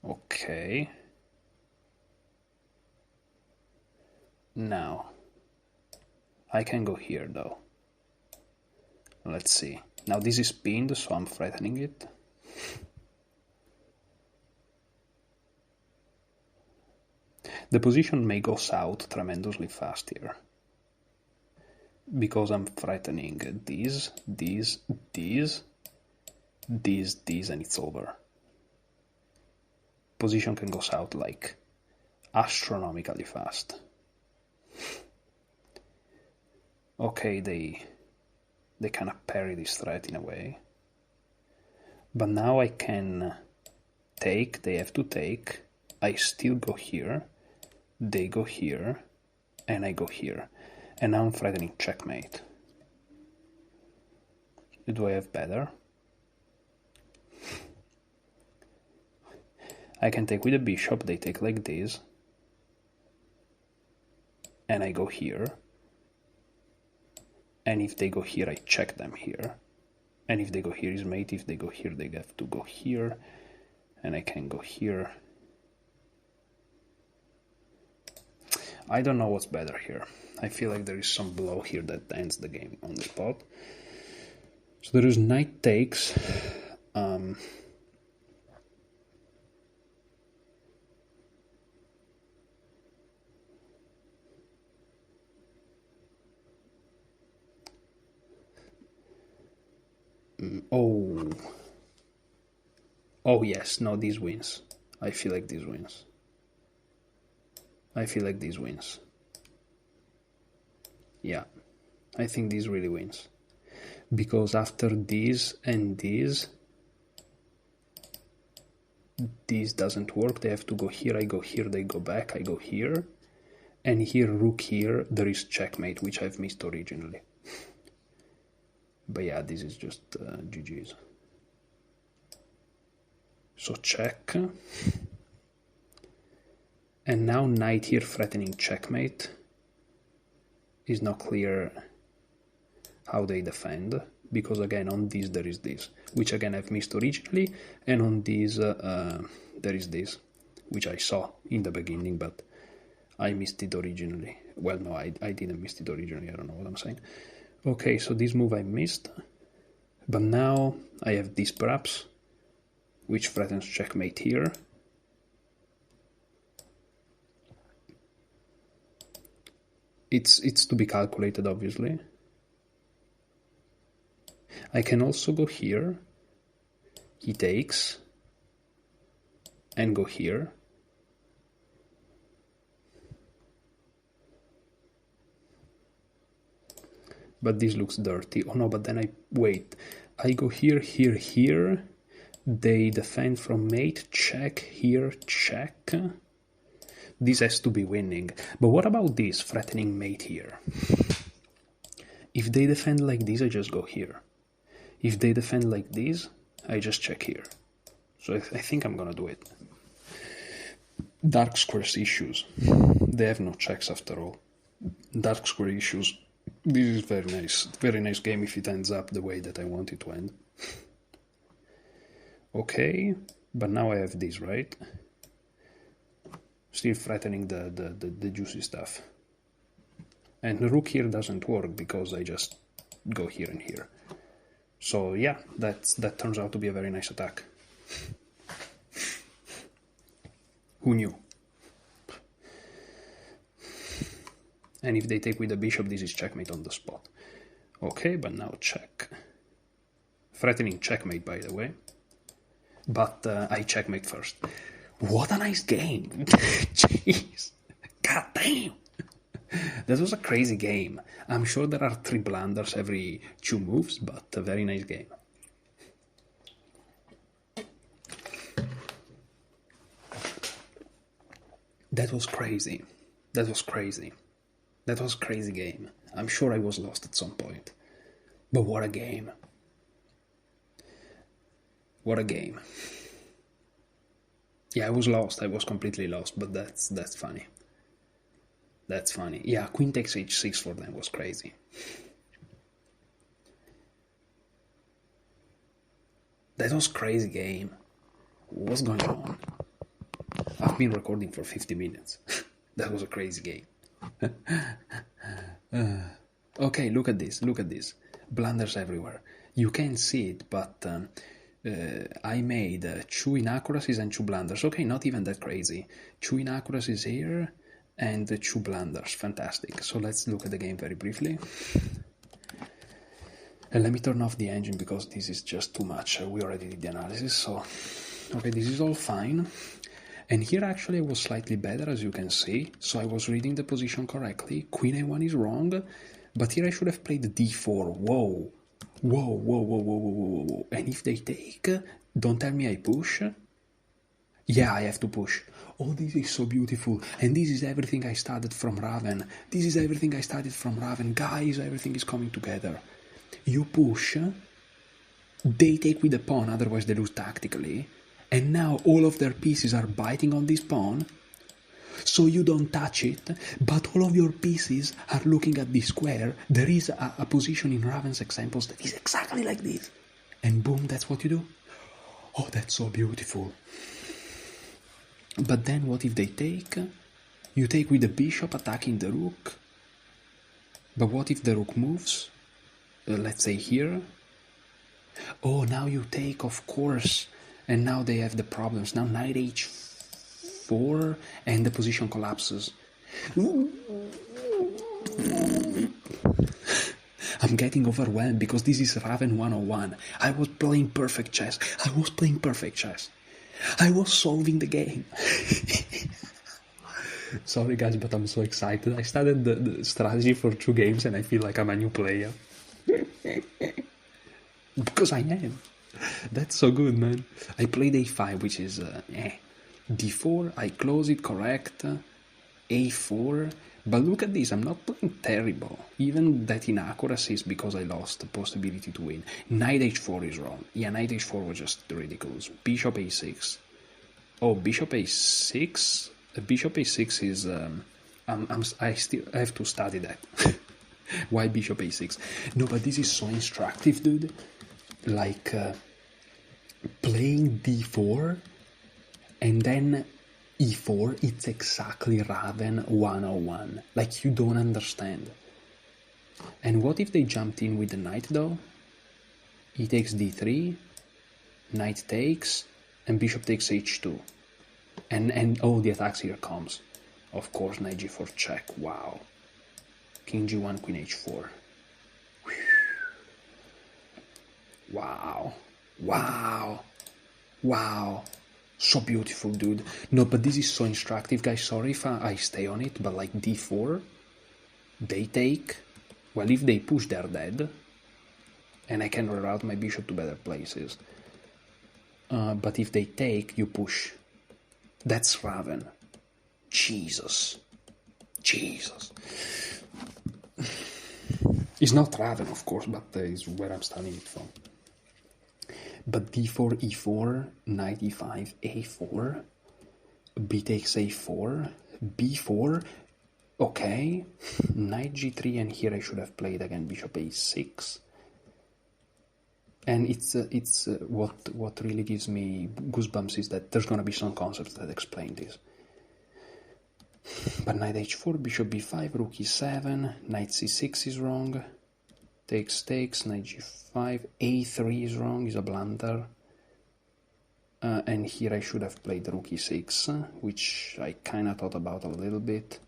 S1: Okay. Now, I can go here though. Let's see. Now this is pinned, so I'm threatening it. The position may go south tremendously fast here. Because I'm threatening this, and it's over. Position can go south like astronomically fast. Okay, they kind of parry this threat in a way. But now I can take, they have to take, I still go here, they go here, and I go here. And now I'm threatening checkmate. Do I have better? I can take with a bishop, they take like this, and I go here. And if they go here, I check them here. And if they go here is mate, if they go here, they have to go here. And I can go here. I don't know what's better here. I feel like there is some blow here that ends the game on the spot. So there is knight takes. Oh yes, no, these wins. I feel like these wins. I feel like these wins. Yeah, I think these really wins. Because after this and this doesn't work. They have to go here, I go here, they go back, I go here. And here, rook here, there is checkmate, which I've missed originally. But yeah, this is just GG's. So check. And now knight here threatening checkmate. Is not clear how they defend, because again on this there is this, which again I've missed originally, and on this there is this, which I saw in the beginning, but I missed it originally. Well, no, I didn't miss it originally, I don't know what I'm saying. Okay, so this move I missed, but now I have this perhaps, which threatens checkmate here. It's to be calculated, obviously. I can also go here, he takes, and go here. But this looks dirty. Oh no, but then wait. I go here, here, here. They defend from mate, check, here, check. This has to be winning. But what about this, threatening mate here? If they defend like this, I just go here. If they defend like this, I just check here. So I think I'm gonna do it. Dark squares issues. They have no checks after all. Dark square issues. This is very nice game if it ends up the way that I want it to end. Okay, but now I have this, right? Still threatening the juicy stuff. And the rook here doesn't work because I just go here and here. So yeah, that turns out to be a very nice attack. Who knew? And if they take with the bishop, this is checkmate on the spot. Okay, but now check. Threatening checkmate, by the way. But I checkmate first. What a nice game! Jeez! God damn! That was a crazy game. I'm sure there are 3 blunders every 2 moves, but a very nice game. That was crazy. That was crazy. That was a crazy game. I'm sure I was lost at some point. But what a game. What a game. Yeah, I was lost. I was completely lost, but that's funny. That's funny. Yeah, queen takes h6 for them was crazy. That was crazy game. What's going on? I've been recording for 50 minutes. That was a crazy game. Okay, look at this. Look at this. Blunders everywhere. You can't see it, but I made 2 inaccuracies and 2 blunders. Okay, not even that crazy. 2 inaccuracies here and 2 blunders. Fantastic. So let's look at the game very briefly. And let me turn off the engine because this is just too much. We already did the analysis, so... Okay, this is all fine. And here actually I was slightly better, as you can see. So I was reading the position correctly. Queen a1 is wrong. But here I should have played d4. Whoa. Whoa, whoa, whoa, whoa, whoa, whoa. And if they take, don't tell me I push. Yeah, I have to push. Oh, this is so beautiful. And this is everything I studied from Raven. This is everything I studied from Raven. Guys, everything is coming together. You push, they take with the pawn, otherwise they lose tactically. And now all of their pieces are biting on this pawn. So you don't touch it, but all of your pieces are looking at this square. There is a position in Raven's examples that is exactly like this. And boom, that's what you do. Oh, that's so beautiful. But then what if they take? You take with the bishop attacking the rook. But what if the rook moves? Let's say here. Oh, now you take, of course. And now they have the problems. Now knight h4 and the position collapses. I'm getting overwhelmed because this is Raven 101. I was playing perfect chess. I was solving the game. Sorry guys, but I'm so excited. I started the strategy for 2 games and I feel like I'm a new player. Because I am. That's so good, man. I played a5, which is d4, I close it, correct. a4, but look at this, I'm not playing terrible. Even that inaccuracy is because I lost the possibility to win. Knight h4 is wrong. Yeah, knight h4 was just ridiculous. Bishop a6. Oh, bishop a6? Bishop a6 is... I still have to study that. Why bishop a6? No, but this is so instructive, dude. Like, playing d4 and then e4, it's exactly Raven 101. Like, you don't understand. And what if they jumped in with the knight, though? E takes d3, knight takes, and bishop takes h2. And oh, the attacks here comes. Of course, knight g4 check, wow. King g1, queen h4. Wow. Wow. Wow. So beautiful, dude. No, but this is so instructive, guys. Sorry if I stay on it, but like d4, they take. Well, if they push, they're dead. And I can reroute my bishop to better places. But if they take, you push. That's Raven. Jesus. Jesus. It's not Raven, of course, but it's where I'm studying it from. But d4, e4, knight e5, a4, b takes a4, b4, okay, knight g3, and here I should have played again bishop a6. And it's what really gives me goosebumps is that there's gonna be some concepts that explain this. But knight h4, bishop b5, rook e7, knight c6 is wrong, takes, knight g5, a3 is wrong, is a blunder. And here I should have played rook e6, which I kind of thought about a little bit.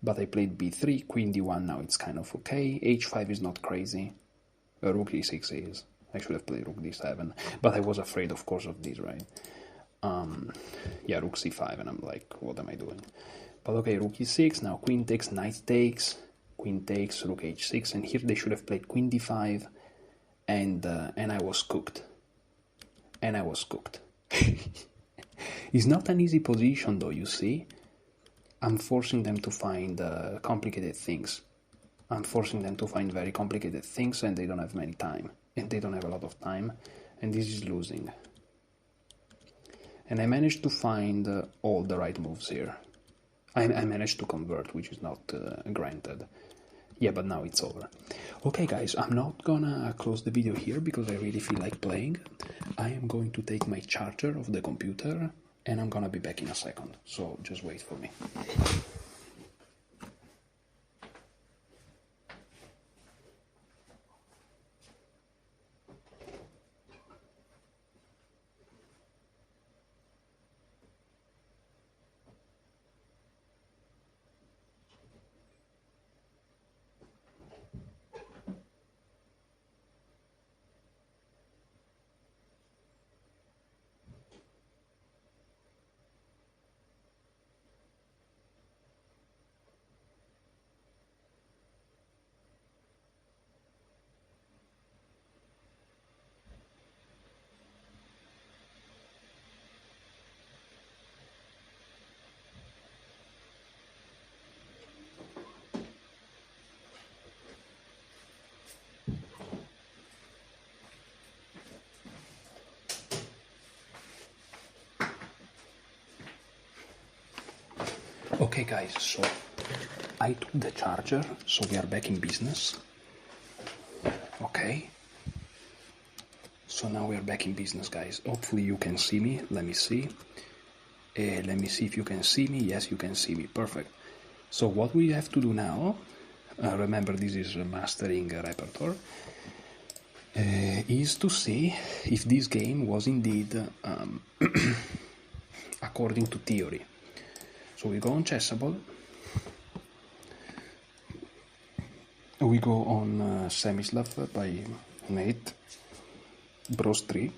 S1: But I played b3, queen d1, now it's kind of okay. h5 is not crazy. Rook e6 is. I should have played rook d7. But I was afraid, of course, of this, right? Yeah, rook c5, and I'm like, what am I doing? But okay, rook e6, now queen takes, knight takes, queen takes, rook h6, and here they should have played queen d5, and I was cooked. And I was cooked. It's not an easy position, though, you see. I'm forcing them to find complicated things. I'm forcing them to find very complicated things, and they don't have many time. And they don't have a lot of time, and this is losing. And I managed to find all the right moves here. I managed to convert, which is not granted. Yeah, but now it's over. Okay, guys, I'm not gonna close the video here because I really feel like playing. I am going to take my charger of the computer and I'm gonna be back in a second, so just wait for me. Okay guys, so I took the charger, so we are back in business. Okay. So now we are back in business, guys. Hopefully you can see me. Let me see. Let me see if you can see me. Yes, you can see me. Perfect. So what we have to do now, remember this is mastering Repertoire, is to see if this game was indeed according to theory. So we go on Chessable, we go on Semislav by Nate, Bros 3.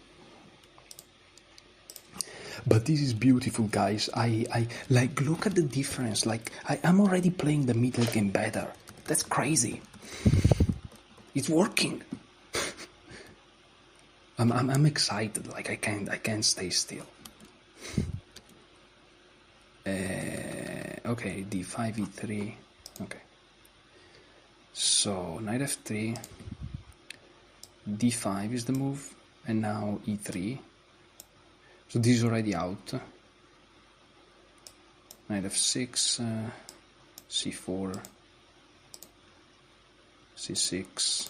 S1: But this is beautiful, guys. I like, look at the difference. Like, I'm already playing the middle game better. That's crazy. It's working. I'm excited. Like, I can't stay still. Okay, d5, e3. Okay. So knight f3, d5 is the move, and now e3. So this is already out. Knight f6, c4, c6.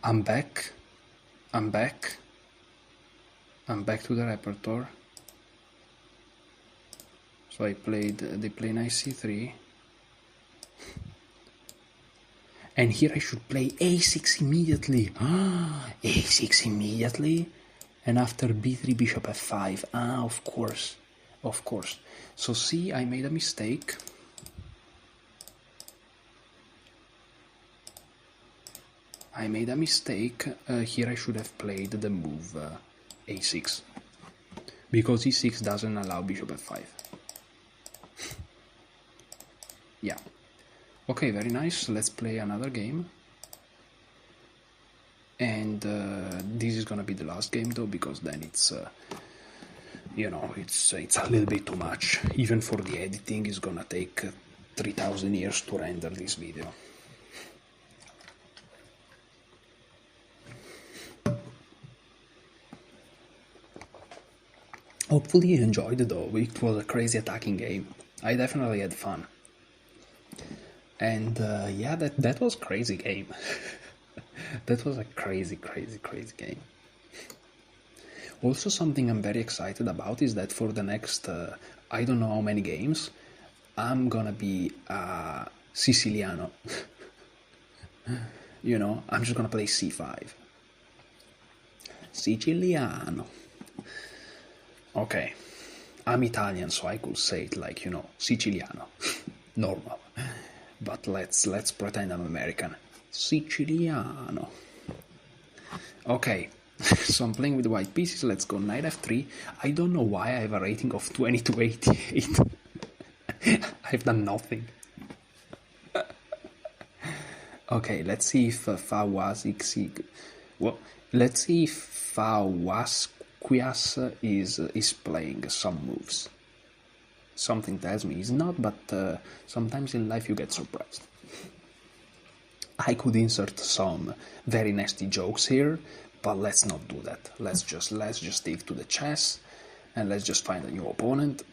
S1: I'm back to the repertoire. So they play knight c3. And here I should play a6 immediately. a6 immediately. And after b3, bishop f5. Of course. So see, I made a mistake. Here I should have played the move a6. Because e6 doesn't allow bishop f5. Yeah. Okay, very nice. Let's play another game. And this is gonna be the last game though, because then it's it's a little bit too much. Even for the editing, it's gonna take 3,000 years to render this video. Hopefully you enjoyed it though. It was a crazy attacking game. I definitely had fun. And yeah, that was a crazy game. That was a crazy game. Also, something I'm very excited about is that for the next, I don't know how many games, I'm gonna be Siciliano. I'm just gonna play c5. Siciliano. Okay. I'm Italian, so I could say it like, Siciliano. Normal. But let's pretend I'm American. Siciliano. Okay, so I'm playing with white pieces. Let's go knight f3. I don't know why I have a rating of 20 to 88. I've done nothing. Okay, let's see if let's see if Fawasquias is playing some moves. Something tells me he's not, but sometimes in life you get surprised. I could insert some very nasty jokes here, but let's not do that. Let's just stick to the chess, and let's just find a new opponent.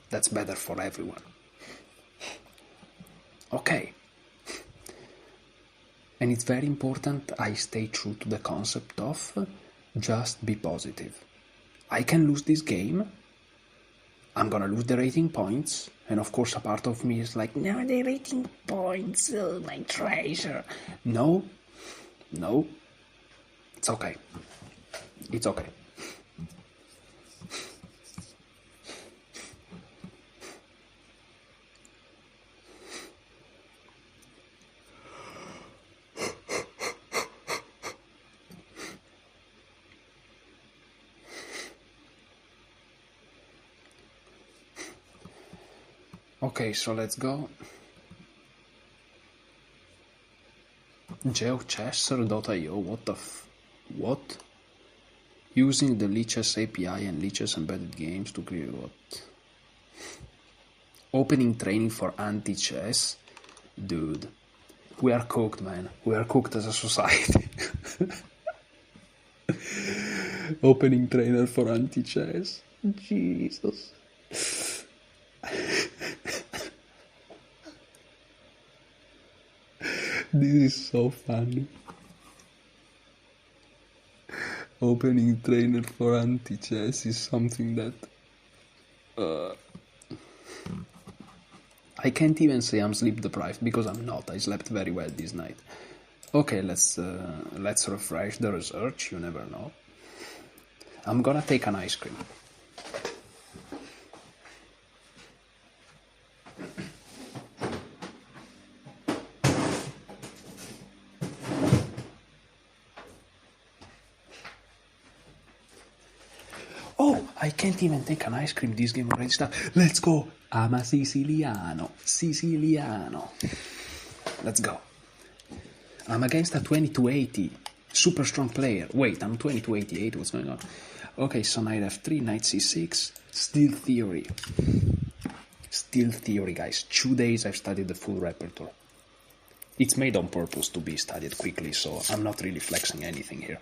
S1: That's better for everyone. Okay. And it's very important I stay true to the concept of just be positive. I can lose this game. I'm gonna lose the rating points, and of course a part of me is like, no, the rating points, my treasure. No, it's okay. It's okay. Okay, so let's go. Geochesser.io, what? Using the Lichess API and Lichess embedded games to create what? Opening training for anti-chess? Dude, we are cooked, man. We are cooked as a society. Opening trainer for anti-chess? Jesus. This is so funny. Opening trainer for anti-chess is something that I can't even say I'm sleep deprived because I'm not. I slept very well this night. Okay, let's refresh the research. You never know. I'm gonna take an ice cream. Oh, I can't even take an ice cream. This game already started. Let's go. I'm a Siciliano. Siciliano. Let's go. I'm against a 2280. Super strong player. Wait, I'm 2288. What's going on? Okay, so knight f3, knight c6. Steel theory. Steel theory, guys. 2 days I've studied the full repertoire. It's made on purpose to be studied quickly, so I'm not really flexing anything here.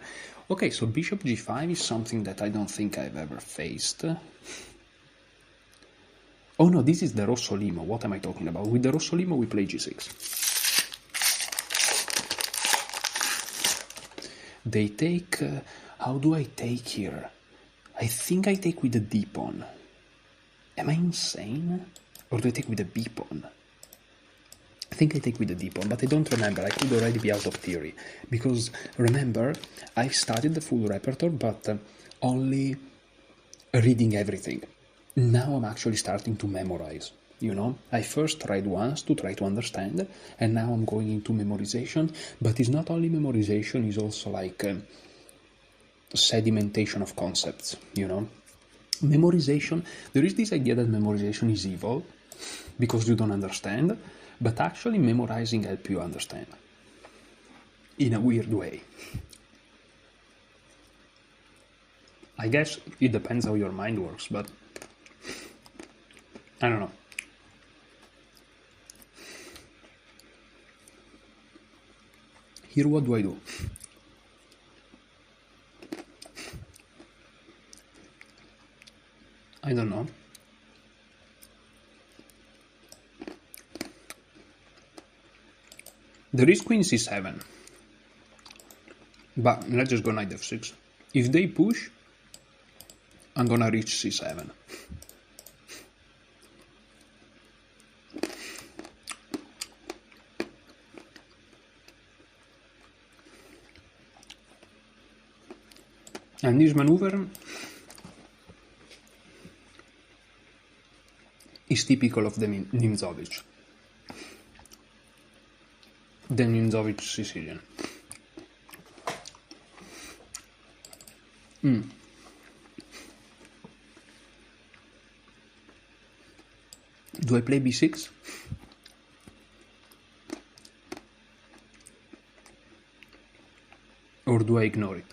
S1: Okay, so bishop g5 is something that I don't think I've ever faced. Oh no, this is the Rosso Limo. What am I talking about? With the Rosso Limo we play g6. They take... how do I take here? I think I take with the d pawn. Am I insane? Or do I take with the b pawn? I think I take with the d pawn, but I don't remember. I could already be out of theory. Because, remember, I studied the full repertoire, but only reading everything. Now I'm actually starting to memorize, you know? I first tried once to try to understand, and now I'm going into memorization. But it's not only memorization, it's also like sedimentation of concepts, you know? Memorization, there is this idea that memorization is evil because you don't understand, but actually memorizing helps you understand in a weird way. I guess it depends how your mind works, but I don't know. Here, what do I do? I don't know. There is queen c7, but let's just go knight f6. If they push, I'm gonna reach c7. And this maneuver is typical of the Nimzovich. The Nimzovich Sicilian. Do I play b6? Or do I ignore it?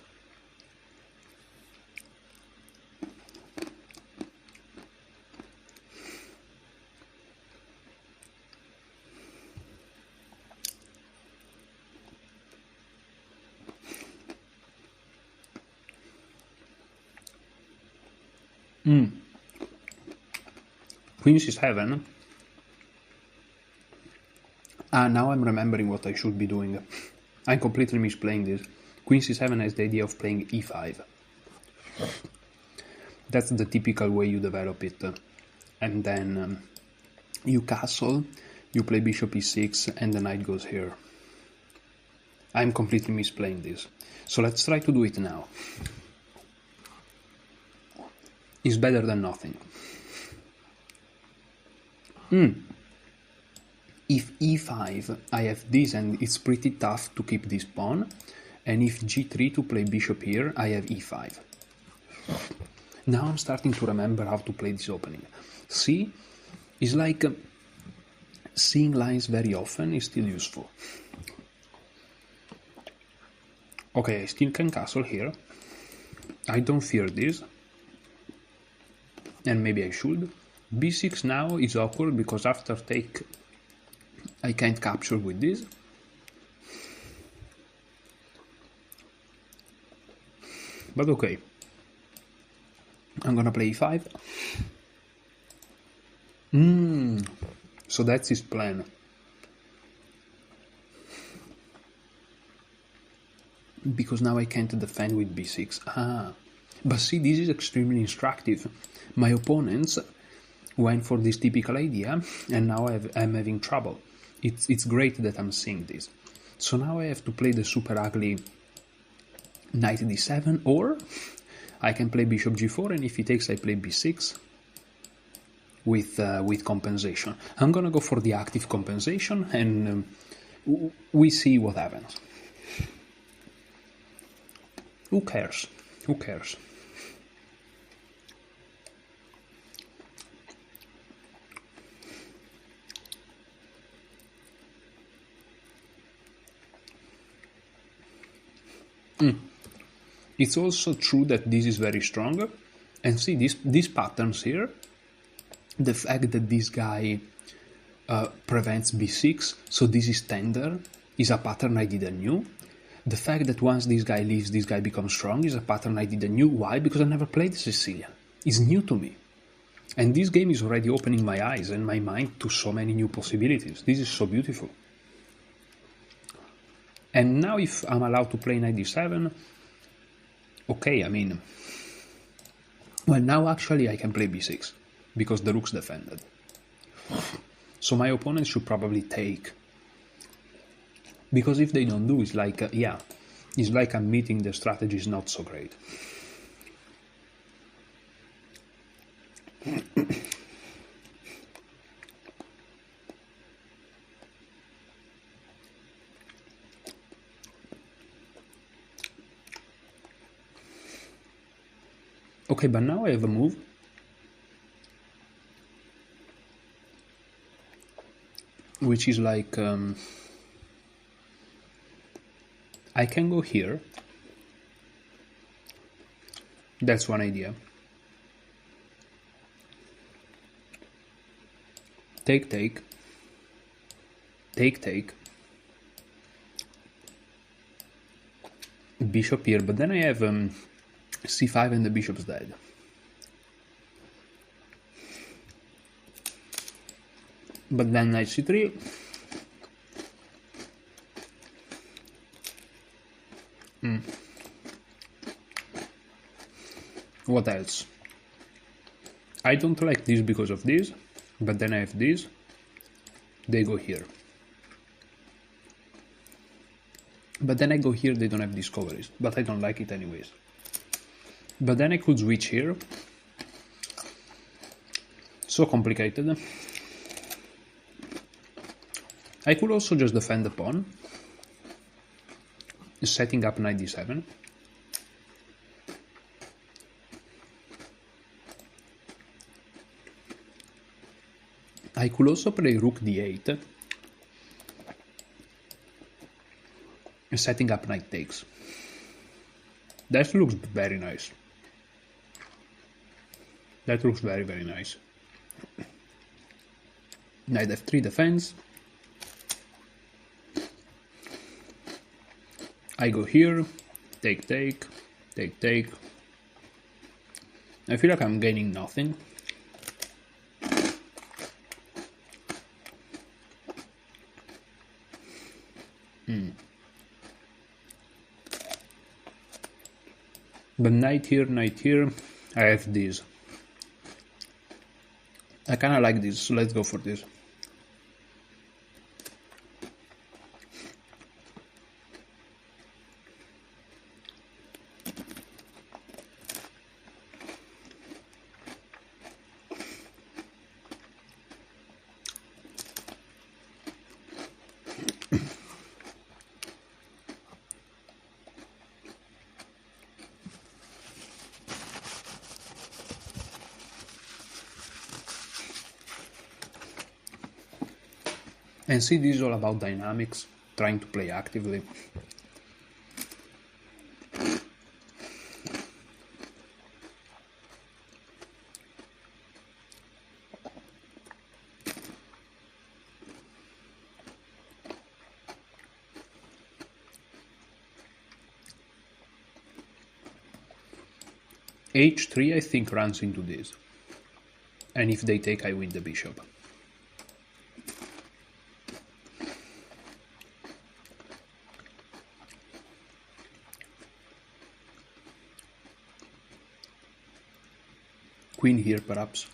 S1: Queen c7. Now I'm remembering what I should be doing. I'm completely misplaying this. Queen c7 has the idea of playing e5. That's the typical way you develop it. And then you castle, you play bishop e6, and the knight goes here. I'm completely misplaying this. So let's try to do it now. It's better than nothing. If e5, I have this, and it's pretty tough to keep this pawn. And if g3 to play bishop here, I have e5. Now I'm starting to remember how to play this opening. See, it's like seeing lines very often is still useful. Okay, I still can castle here. I don't fear this. And maybe I should. b6 now is awkward because after take I can't capture with this. But okay. I'm gonna play e5. So that's his plan. Because now I can't defend with b6. But see, this is extremely instructive. My opponents went for this typical idea, and now I'm having trouble. It's great that I'm seeing this. So now I have to play the super ugly knight d7, or I can play bishop g4, and if he takes, I play b6 with compensation. I'm gonna go for the active compensation, and we see what happens. Who cares? Who cares? It's also true that this is very strong. And see, these patterns here, the fact that this guy prevents b6, so this is tender, is a pattern I didn't know. The fact that once this guy leaves, this guy becomes strong is a pattern I didn't know. Why? Because I never played Sicilian. It's new to me. And this game is already opening my eyes and my mind to so many new possibilities. This is so beautiful. And now if I'm allowed to play knight d7, okay, I mean, well, now actually I can play b6 because the rook's defended. So my opponent should probably take. Because if they don't do, it's like, it's like admitting the strategy is not so great. Okay, but now I have a move. Which is like, I can go here. That's one idea. Take, take. Take, take. Bishop here, but then I have c5 and the bishop's dead. But then knight c3. What else? I don't like this because of this, but then I have this. They go here. But then I go here, they don't have discoveries, but I don't like it anyways. But then I could switch here. So complicated. I could also just defend the pawn, setting up knight d7. I could also play rook d8, setting up knight takes. That looks very nice. That looks very, very nice. Knight f3 defense. I go here, take, take, take, take. I feel like I'm gaining nothing. But knight here, I have this. I kinda like this, so let's go for this. And see, this is all about dynamics, trying to play actively. h3 I think runs into this. And if they take, I win the bishop. Queen here, perhaps.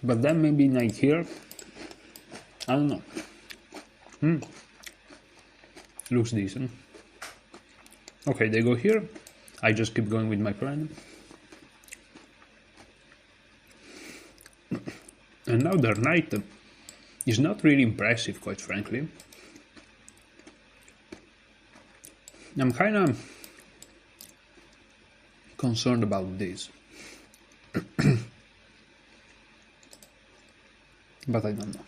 S1: But then maybe knight here. I don't know. Looks decent. Okay, they go here. I just keep going with my plan. And now their knight is not really impressive, quite frankly. I'm kind of concerned about this. But I don't know.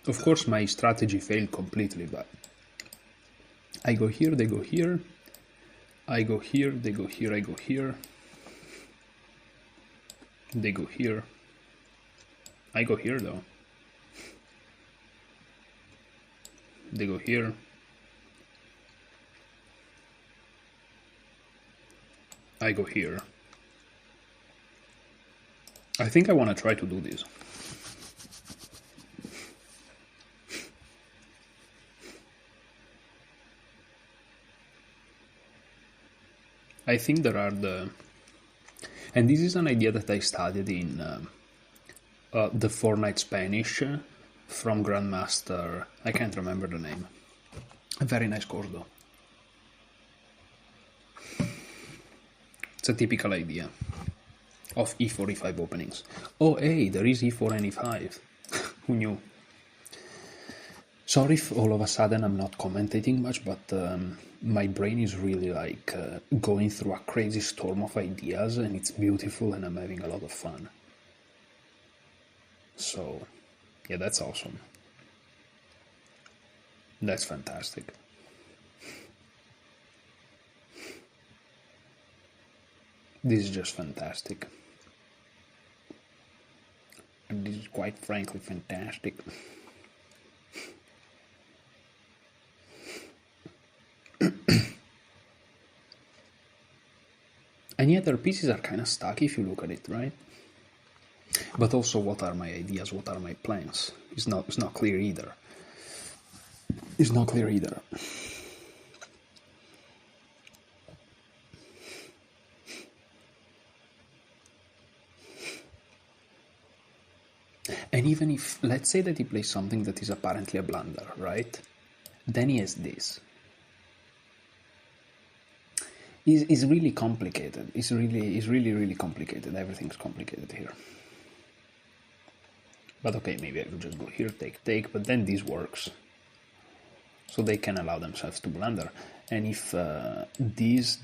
S1: Of course, my strategy failed completely, but I go here, they go here. I go here, they go here, I go here. They go here. I go here, though. They go here. I go here. I think I want to try to do this. I think there are and this is an idea that I studied in the 4-Night Spanish from Grandmaster, I can't remember the name. A very nice course though. It's a typical idea of e4, e5 openings. Oh hey, there is e4 and e5. Who knew? Sorry if all of a sudden I'm not commentating much, but my brain is really like going through a crazy storm of ideas, and it's beautiful and I'm having a lot of fun. So, yeah, that's awesome. That's fantastic. This is just fantastic. And this is quite frankly fantastic. And yet their pieces are kind of stuck if you look at it, right? But also, what are my ideas? What are my plans? It's not clear either. It's not clear either. And even if, let's say that he plays something that is apparently a blunder, right? Then he has this. It's really complicated. It's really complicated. Everything's complicated here. But okay, maybe I could just go here, take, but then this works. So they can allow themselves to blunder. And if this,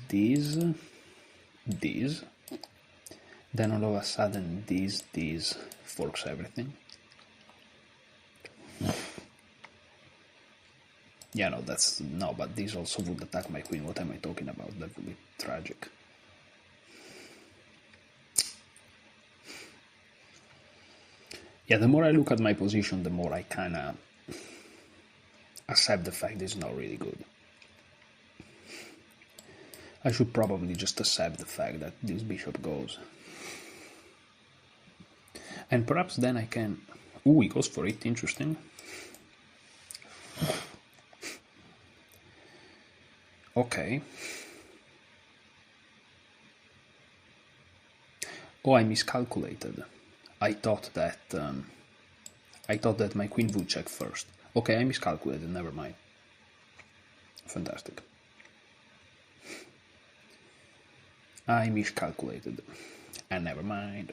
S1: then all of a sudden this forks everything. Yeah, no, but this also would attack my queen. What am I talking about? That would be tragic. Yeah, the more I look at my position, the more I kind of accept the fact it's not really good. I should probably just accept the fact that this bishop goes. And perhaps then I can... Ooh, he goes for it, interesting. Okay. Oh, I miscalculated. I thought that my queen would check first. Okay, I miscalculated, never mind. Fantastic. I miscalculated. And never mind.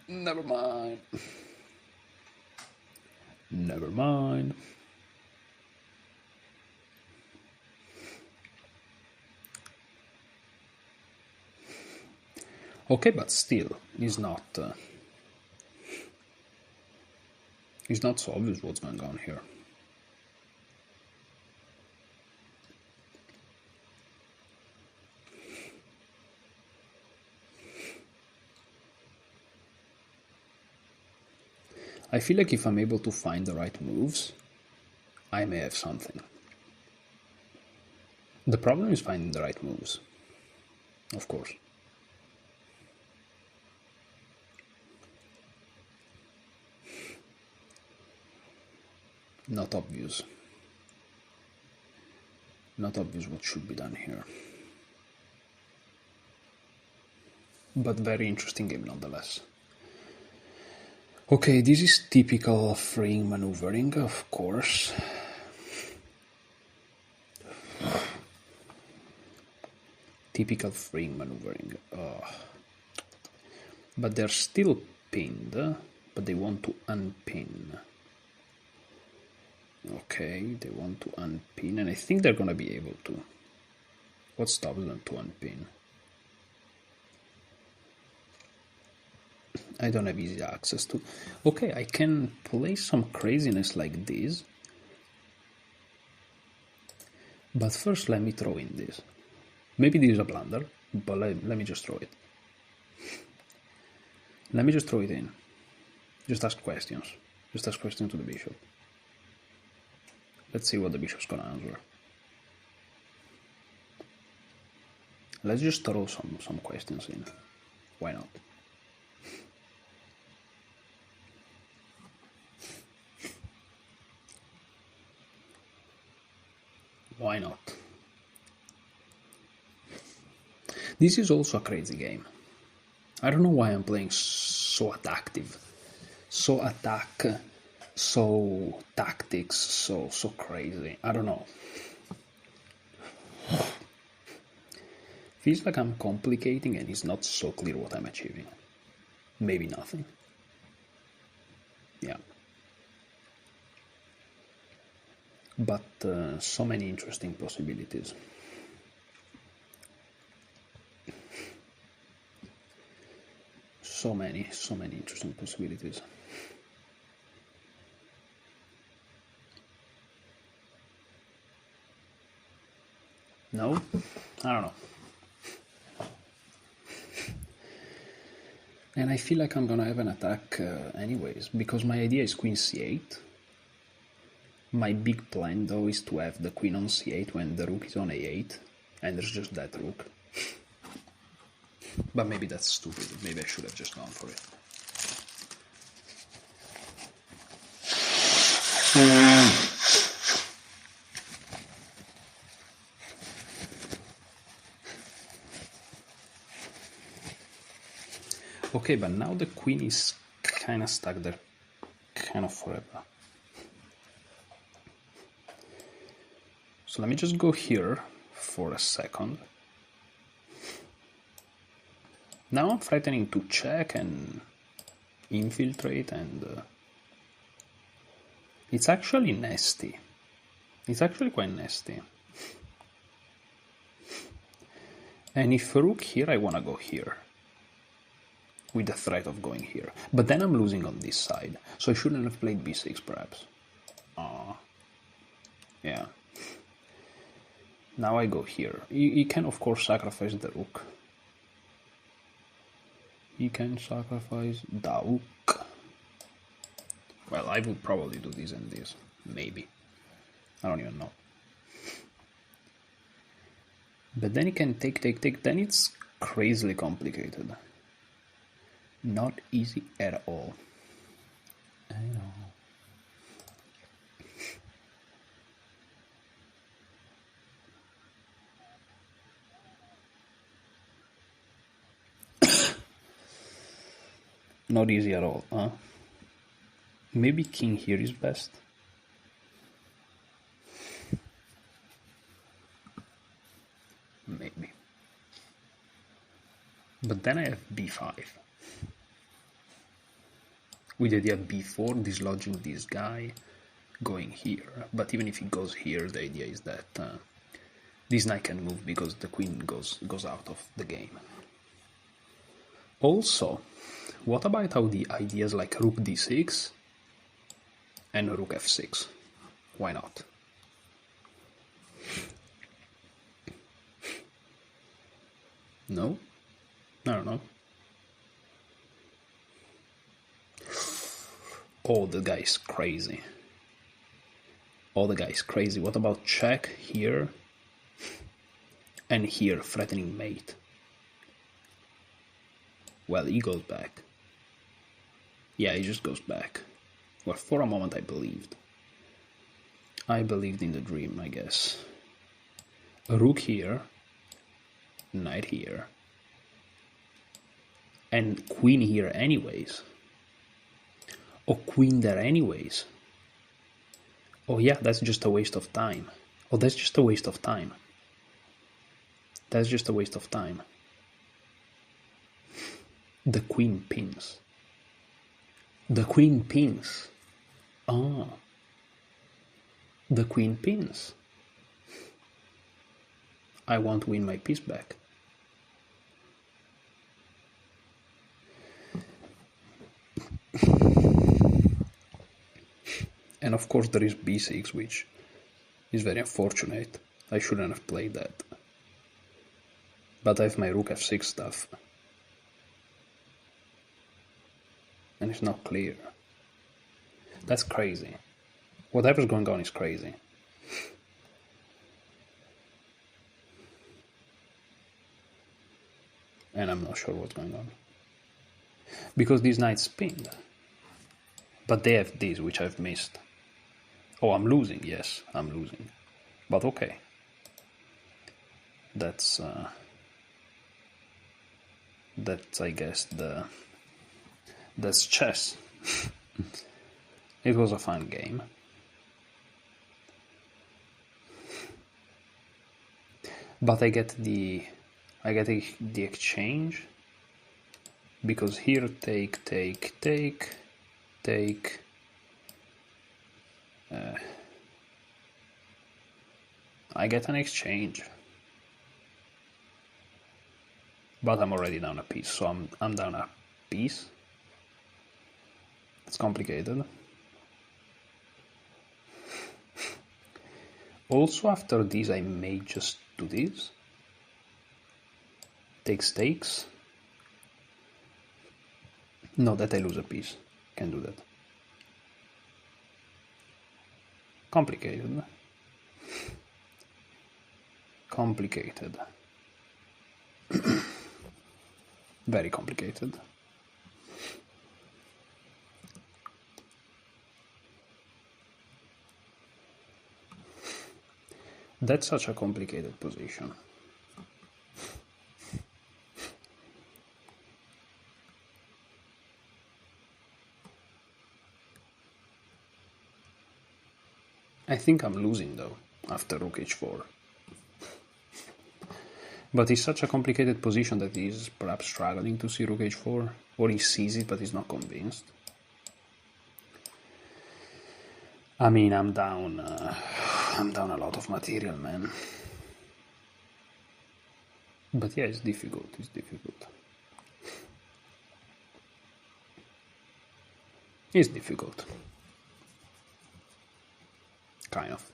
S1: Never mind. Never mind. Okay, but still, it's not so obvious what's going on here. I feel like if I'm able to find the right moves, I may have something. The problem is finding the right moves, of course. Not obvious. Not obvious what should be done here. But very interesting game nonetheless. Okay, this is typical freeing maneuvering, of course. Typical freeing maneuvering. But they're still pinned, but they want to unpin. Okay, they want to unpin, and I think they're gonna be able to. What stops them to unpin? I don't have easy access to. Okay, I can play some craziness like this. But first let me throw in this. Maybe this is a blunder, but let me just throw it. Let me just throw it in. Just ask questions. Just ask questions to the bishop. Let's see what the bishop's gonna answer. Let's just throw some questions in. Why not? Why not? This is also a crazy game. I don't know why I'm playing so attactive, so attack, so tactics, so crazy. I don't know. Feels like I'm complicating and it's not so clear what I'm achieving. Maybe nothing. Yeah. But so many interesting possibilities. So many interesting possibilities. No? I don't know. And I feel like I'm gonna have an attack anyways, because my idea is queen c8. My big plan though is to have the queen on c8 when the rook is on a8, and there's just that rook. But maybe that's stupid, maybe I should have just gone for it. Okay, but now the queen is kind of stuck there, kind of forever. So let me just go here for a second. Now I'm threatening to check and infiltrate, and it's actually nasty. It's actually quite nasty. And if rook here, I want to go here, with the threat of going here. But then I'm losing on this side, so I shouldn't have played b6 perhaps. Yeah. Now I go here. He can of course sacrifice the rook. He can sacrifice the rook. Well, I would probably do this and this. Maybe. I don't even know. But then he can take. Then it's crazily complicated. Not easy at all. I know. Not easy at all, huh? Maybe king here is best. Maybe. But then I have b5. With the idea of b4, dislodging this guy, going here. But even if he goes here, the idea is that this knight can move because the queen goes out of the game. Also, what about how the ideas like rook d6 and rook f6? Why not? No? I don't know. Oh, the guy is crazy. Oh, the guy is crazy. What about check here? And here, threatening mate. Well, he goes back. Yeah, he just goes back. Well, for a moment I believed. I believed in the dream, I guess. A rook here. Knight here. And queen here anyways. Or queen there anyways. Oh yeah, that's just a waste of time. Oh, that's just a waste of time. That's just a waste of time. The queen pins. The queen pins. Ah. The queen pins. I want to win my piece back. And of course there is b6, which is very unfortunate. I shouldn't have played that. But I have my rook f6 stuff. And it's not clear. That's crazy. Whatever's going on is crazy. And I'm not sure what's going on. Because these knights pinned. But they have these, which I've missed. Oh, I'm losing. Yes, I'm losing. But okay. That's I guess, that's chess. It was a fun game. But I get the exchange, because here take. I get an exchange, but I'm already down a piece, so I'm down a piece. It's complicated. Also, after this, I may just do this. Take stakes. No, that I lose a piece. Can't do that. Complicated. Complicated. Very complicated. That's such a complicated position. I think I'm losing though, after rook h4. But it's such a complicated position that he's perhaps struggling to see rook h4, or he sees it but he's not convinced. I mean, I'm down a lot of material, man. But yeah, it's difficult. It's difficult. Kind of.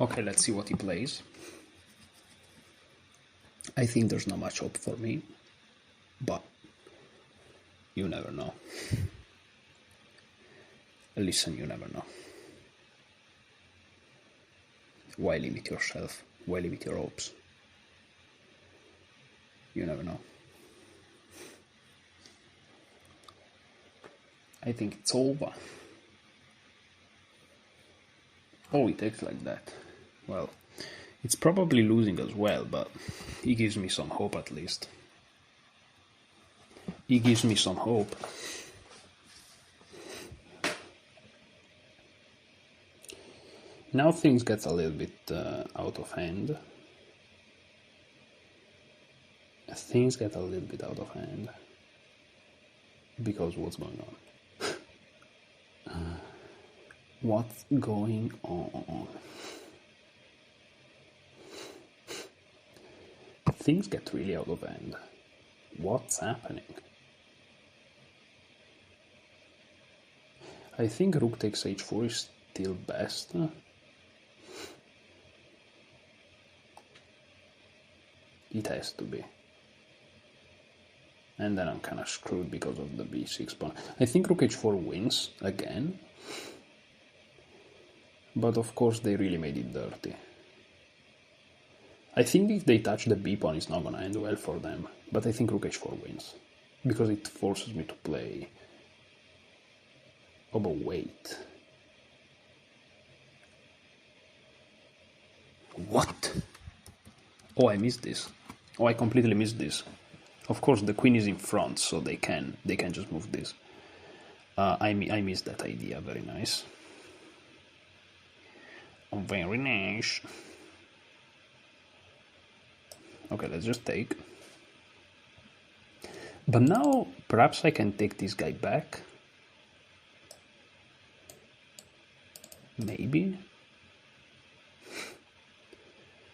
S1: Okay, let's see what he plays. I think there's not much hope for me, but you never know. Listen, you never know. Why limit yourself? Why limit your hopes? You never know. I think it's over. Oh, he takes like that. Well, it's probably losing as well, but he gives me some hope at least. He gives me some hope. Now things get a little bit out of hand. things get a little bit out of hand. Because what's going on? What's going on? Things get really out of hand. What's happening? I think rook takes h4 is still best. It has to be. And then I'm kind of screwed because of the b6 pawn. I think rook h4 wins again. But of course they really made it dirty. I think if they touch the b pawn, it's not going to end well for them. But I think rook h4 wins. Because it forces me to play. Oh, but wait. What? Oh, I missed this. Oh, I completely missed this. Of course, the queen is in front, so they can just move this. I missed that idea. Very nice. Oh, very nice. Okay, let's just take. But now, perhaps I can take this guy back. Maybe.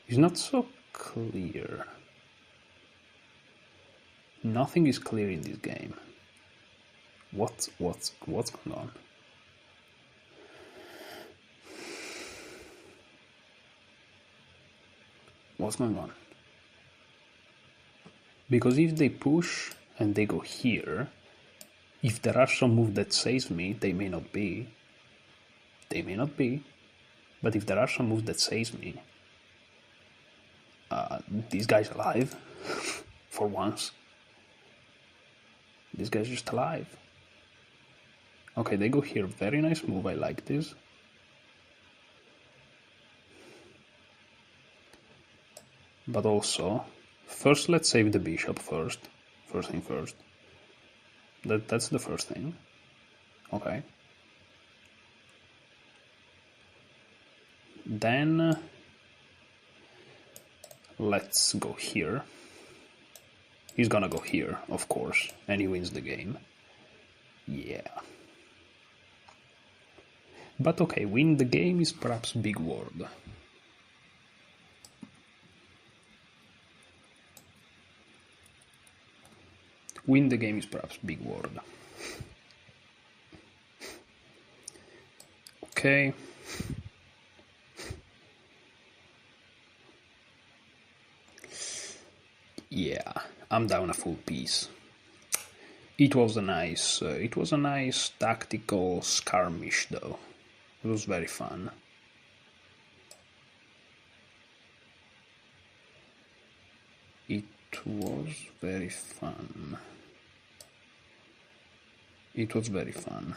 S1: It's not so clear. Nothing is clear in this game. What's going on? What's going on? Because if they push and they go here, if there are some moves that saves me, they may not be. They may not be. But if there are some moves that saves me, this guy's alive. For once. This guy's just alive. Okay, they go here. Very nice move. I like this. But also, first let's save the bishop first. First thing first. That's the first thing. Okay. Then let's go here. He's gonna go here, of course, and he wins the game. Yeah. But okay, win the game is perhaps a big word. Win the game is perhaps a big word. Okay. Yeah, I'm down a full piece. It was a nice tactical skirmish though. It was very fun. It was very fun. It was very fun.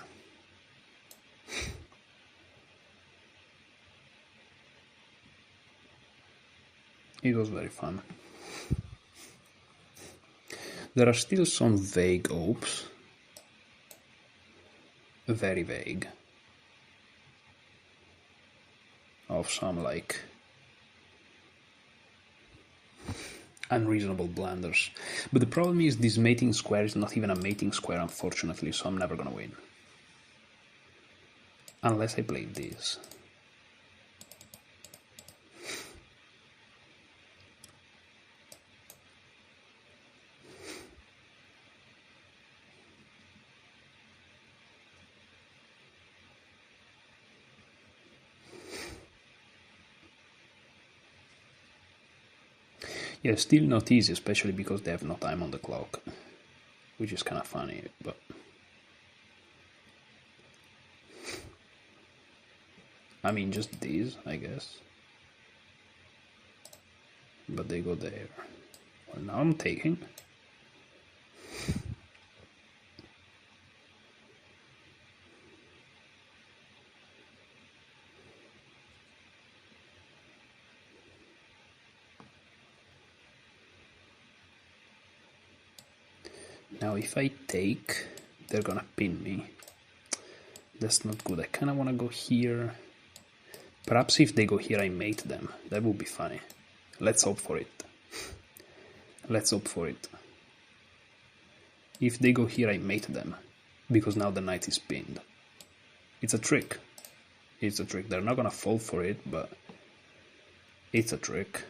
S1: It was very fun. There are still some vague hopes. Very vague. Of some like unreasonable blunders. But the problem is this mating square is not even a mating square, unfortunately, so I'm never gonna win. Unless I play this. Yeah, still not easy, especially because they have no time on the clock. Which is kind of funny, but... I mean, just these, I guess. But they go there. Well, now I'm taking. Now if I take, they're gonna pin me. That's not good. I kinda wanna go here. Perhaps if they go here I mate them. That would be funny. Let's hope for it. Let's hope for it. If they go here, I mate them, because now the knight is pinned. It's a trick. It's a trick. They're not gonna fall for it, but it's a trick.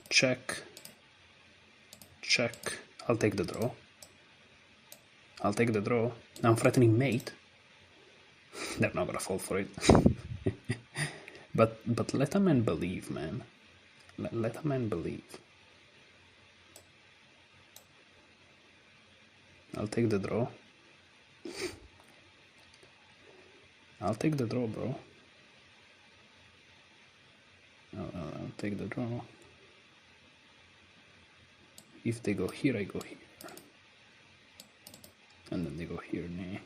S1: Check. Check. I'll take the draw. I'll take the draw. Now I'm threatening mate. They're not gonna fall for it. But let a man believe, man. Let a man believe. I'll take the draw. I'll take the draw, bro. I'll take the draw. If they go here, I go here. And then they go here, nah.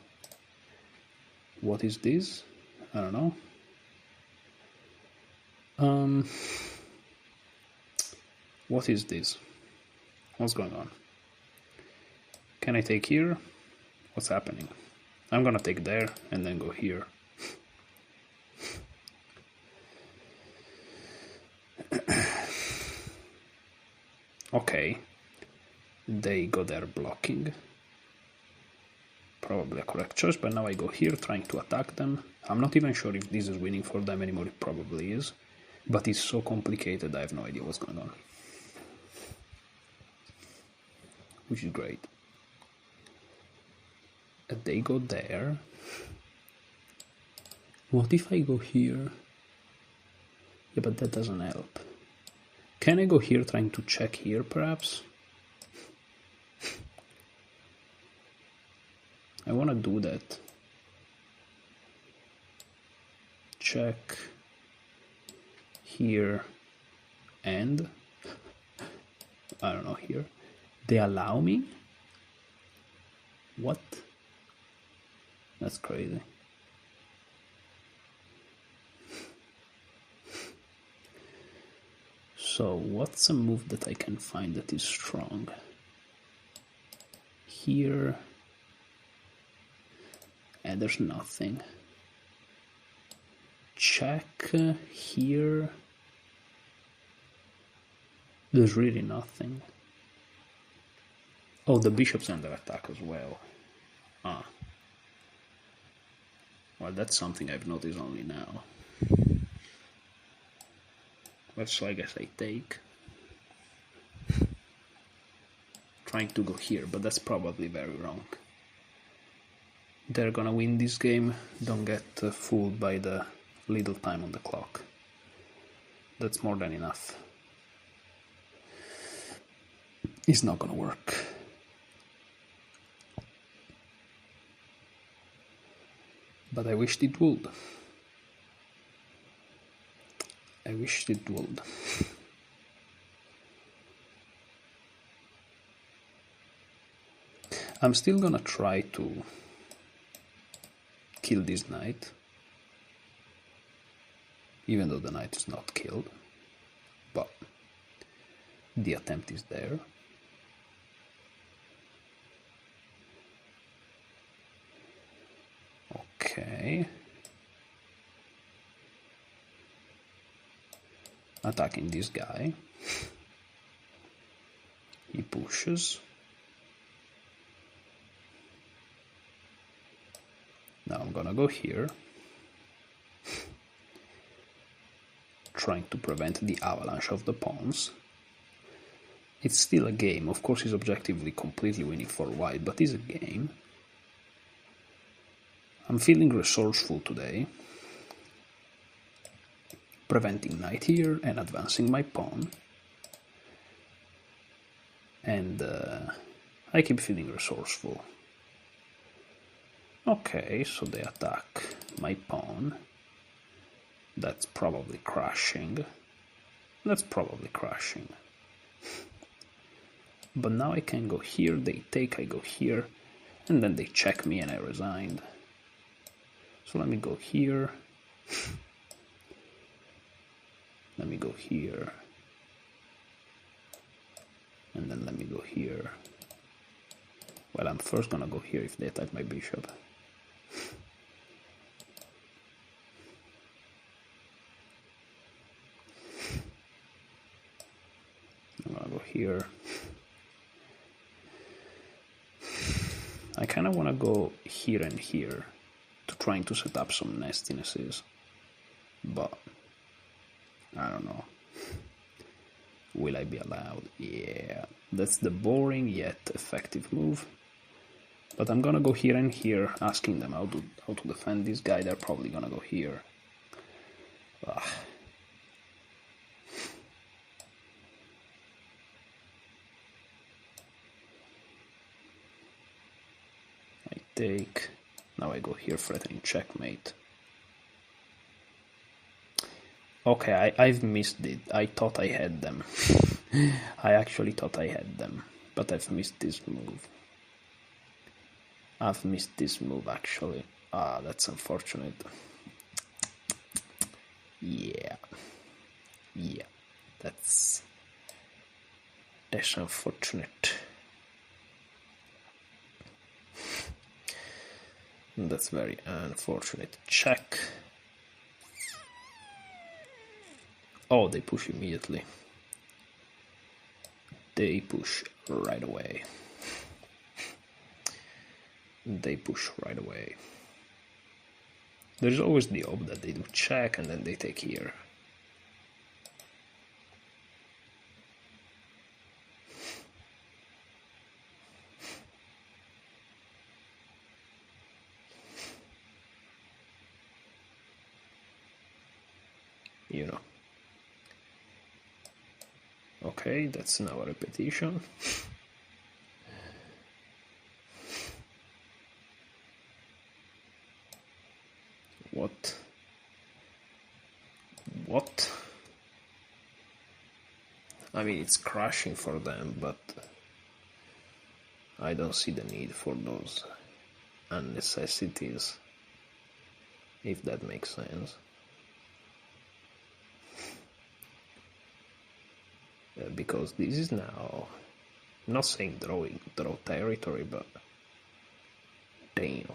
S1: What is this? I don't know. What is this? What's going on? Can I take here? What's happening? I'm gonna take there and then go here. Okay. They go there blocking. Probably a correct choice, but now I go here trying to attack them. I'm not even sure if this is winning for them anymore. It probably is. But it's so complicated, I have no idea what's going on. Which is great. They go there. What if I go here? Yeah, but that doesn't help. Can I go here trying to check here, perhaps? I want to do that. Check here and I don't know here. They allow me? What? That's crazy. So what's a move that I can find that is strong? Here. And there's nothing. Check here. There's really nothing. Oh, the bishop's under attack as well. Ah. Well, that's something I've noticed only now. Well, so I guess I take. Trying to go here, but that's probably very wrong. They're gonna win this game. Don't get fooled by the little time on the clock. That's more than enough. It's not gonna work. But I wished it would. I wished it would. I'm still gonna try to kill this knight, even though the knight is not killed, but the attempt is there. Okay. Attacking this guy. He pushes. Now I'm gonna go here, trying to prevent the avalanche of the pawns. It's still a game. Of course, he's objectively completely winning for white, but it's a game. I'm feeling resourceful today, preventing knight here and advancing my pawn. And I keep feeling resourceful. Okay, so they attack my pawn. That's probably crashing. That's probably crashing. But now I can go here, they take, I go here, and then they check me and I resigned. So let me go here. Let me go here. And then let me go here. Well, I'm first gonna go here if they attack my bishop. here. I kind of want to go here and here to trying to set up some nastinesses, but I don't know. Will I be allowed? Yeah, that's the boring yet effective move. But I'm gonna go here and here, asking them how to defend this guy. They're probably gonna go here. Ugh. I take. Now I go here, threatening checkmate. Okay, I've missed it. I thought I had them. I actually thought I had them, but I've missed this move. I've missed this move, actually. Ah, that's unfortunate. Yeah. Yeah. That's unfortunate. That's very unfortunate. Check. Oh, they push immediately. They push right away. They push right away. There's always the hope that they do check and then they take here. You know. Okay, that's now a repetition. What? What? I mean, it's crashing for them, but I don't see the need for those unnecessities, if that makes sense. Because this is now, I'm not saying draw territory, but damn.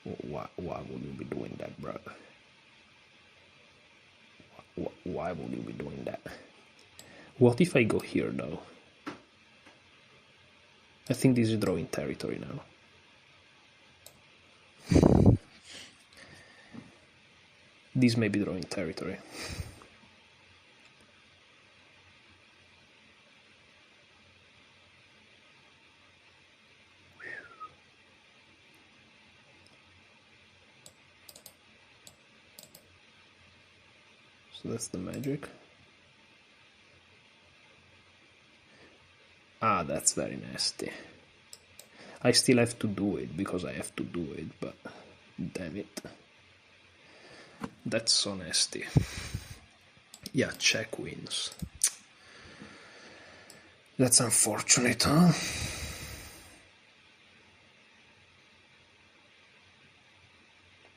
S1: Why would you be doing that, bro? Why would you be doing that? What if I go here, though? I think this is drawing territory now. This may be drawing territory. So that's the magic. Ah, that's very nasty. I still have to do it because I have to do it, but damn it. That's so nasty. Yeah, check wins. That's unfortunate, huh?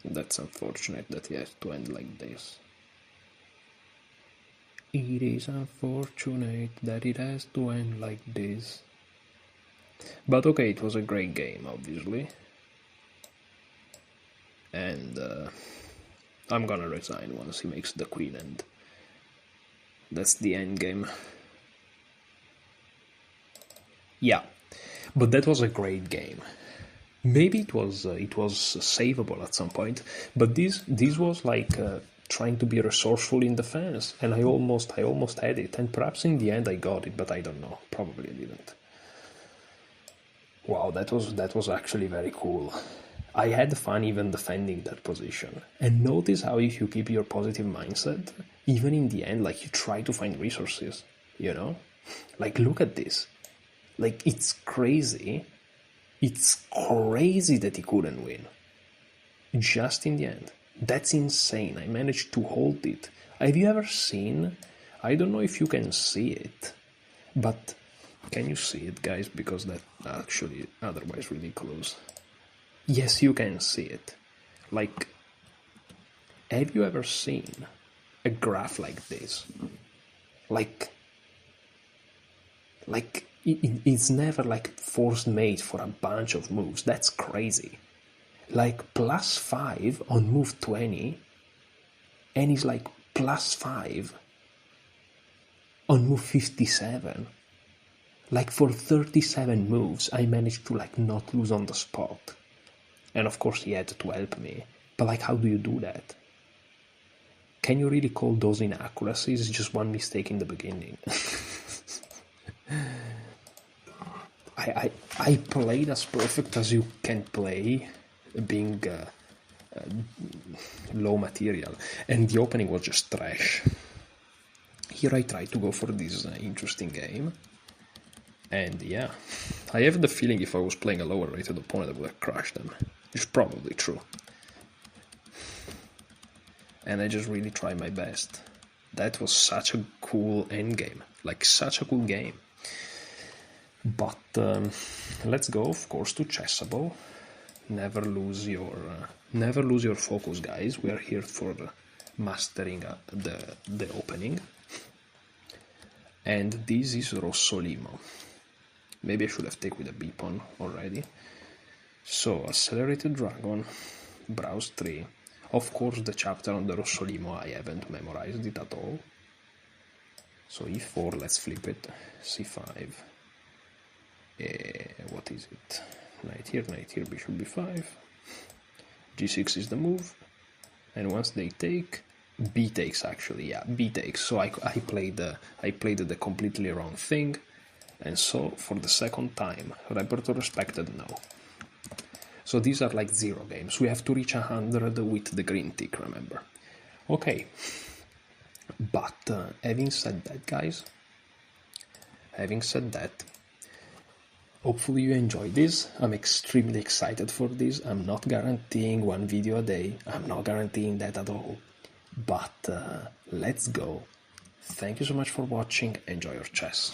S1: That's unfortunate that it has to end like this. It is unfortunate that it has to end like this. But okay, it was a great game, obviously. And I'm gonna resign once he makes the queen, and that's the end game. Yeah, but that was a great game. Maybe it was savable at some point, but this was like trying to be resourceful in defense, and I almost had it, and perhaps in the end I got it, but I don't know. Probably I didn't. Wow, that was actually very cool. I had fun even defending that position. And notice how if you keep your positive mindset, even in the end, like you try to find resources, you know? Like look at this. Like it's crazy. It's crazy that he couldn't win. Just in the end. That's insane. I managed to hold it. Have you ever seen? I don't know if you can see it, but can you see it, guys? Because that's actually otherwise ridiculous. Yes, you can see it. Like, have you ever seen a graph like this? Like it's never like forced made for a bunch of moves. That's crazy. Like +5 on move 20, and it's like +5 on move 57. Like for 37 moves, I managed to like not lose on the spot. And of course he had to help me. But like, how do you do that? Can you really call those inaccuracies? Just one mistake in the beginning. I played as perfect as you can play, being low material, and the opening was just trash. Here I tried to go for this interesting game, and yeah, I have the feeling if I was playing a lower rated opponent I would have crushed them. It's probably true. And I just really tried my best. That was such a cool endgame, like such a cool game. But let's go, of course, to Chessable. Never lose your focus, guys. We are here for mastering the opening. And this is Rosso Limo. Maybe I should have taken with a B pawn already. So Accelerated Dragon, Browse Tree. Of course, the chapter on the Rosso Limo I haven't memorized it at all. So E4, let's flip it. C5. What is it? Knight here, bishop b5. G6 is the move. And once they take, B takes actually, yeah, B takes. So I played the completely wrong thing. And so for the second time, Repertoire respected no. So these are like 0 games. We have to reach 100 with the green tick, remember? Okay. But having said that, guys, hopefully you enjoyed this. I'm extremely excited for this. I'm not guaranteeing one video a day. I'm not guaranteeing that at all. But let's go. Thank you so much for watching. Enjoy your chess.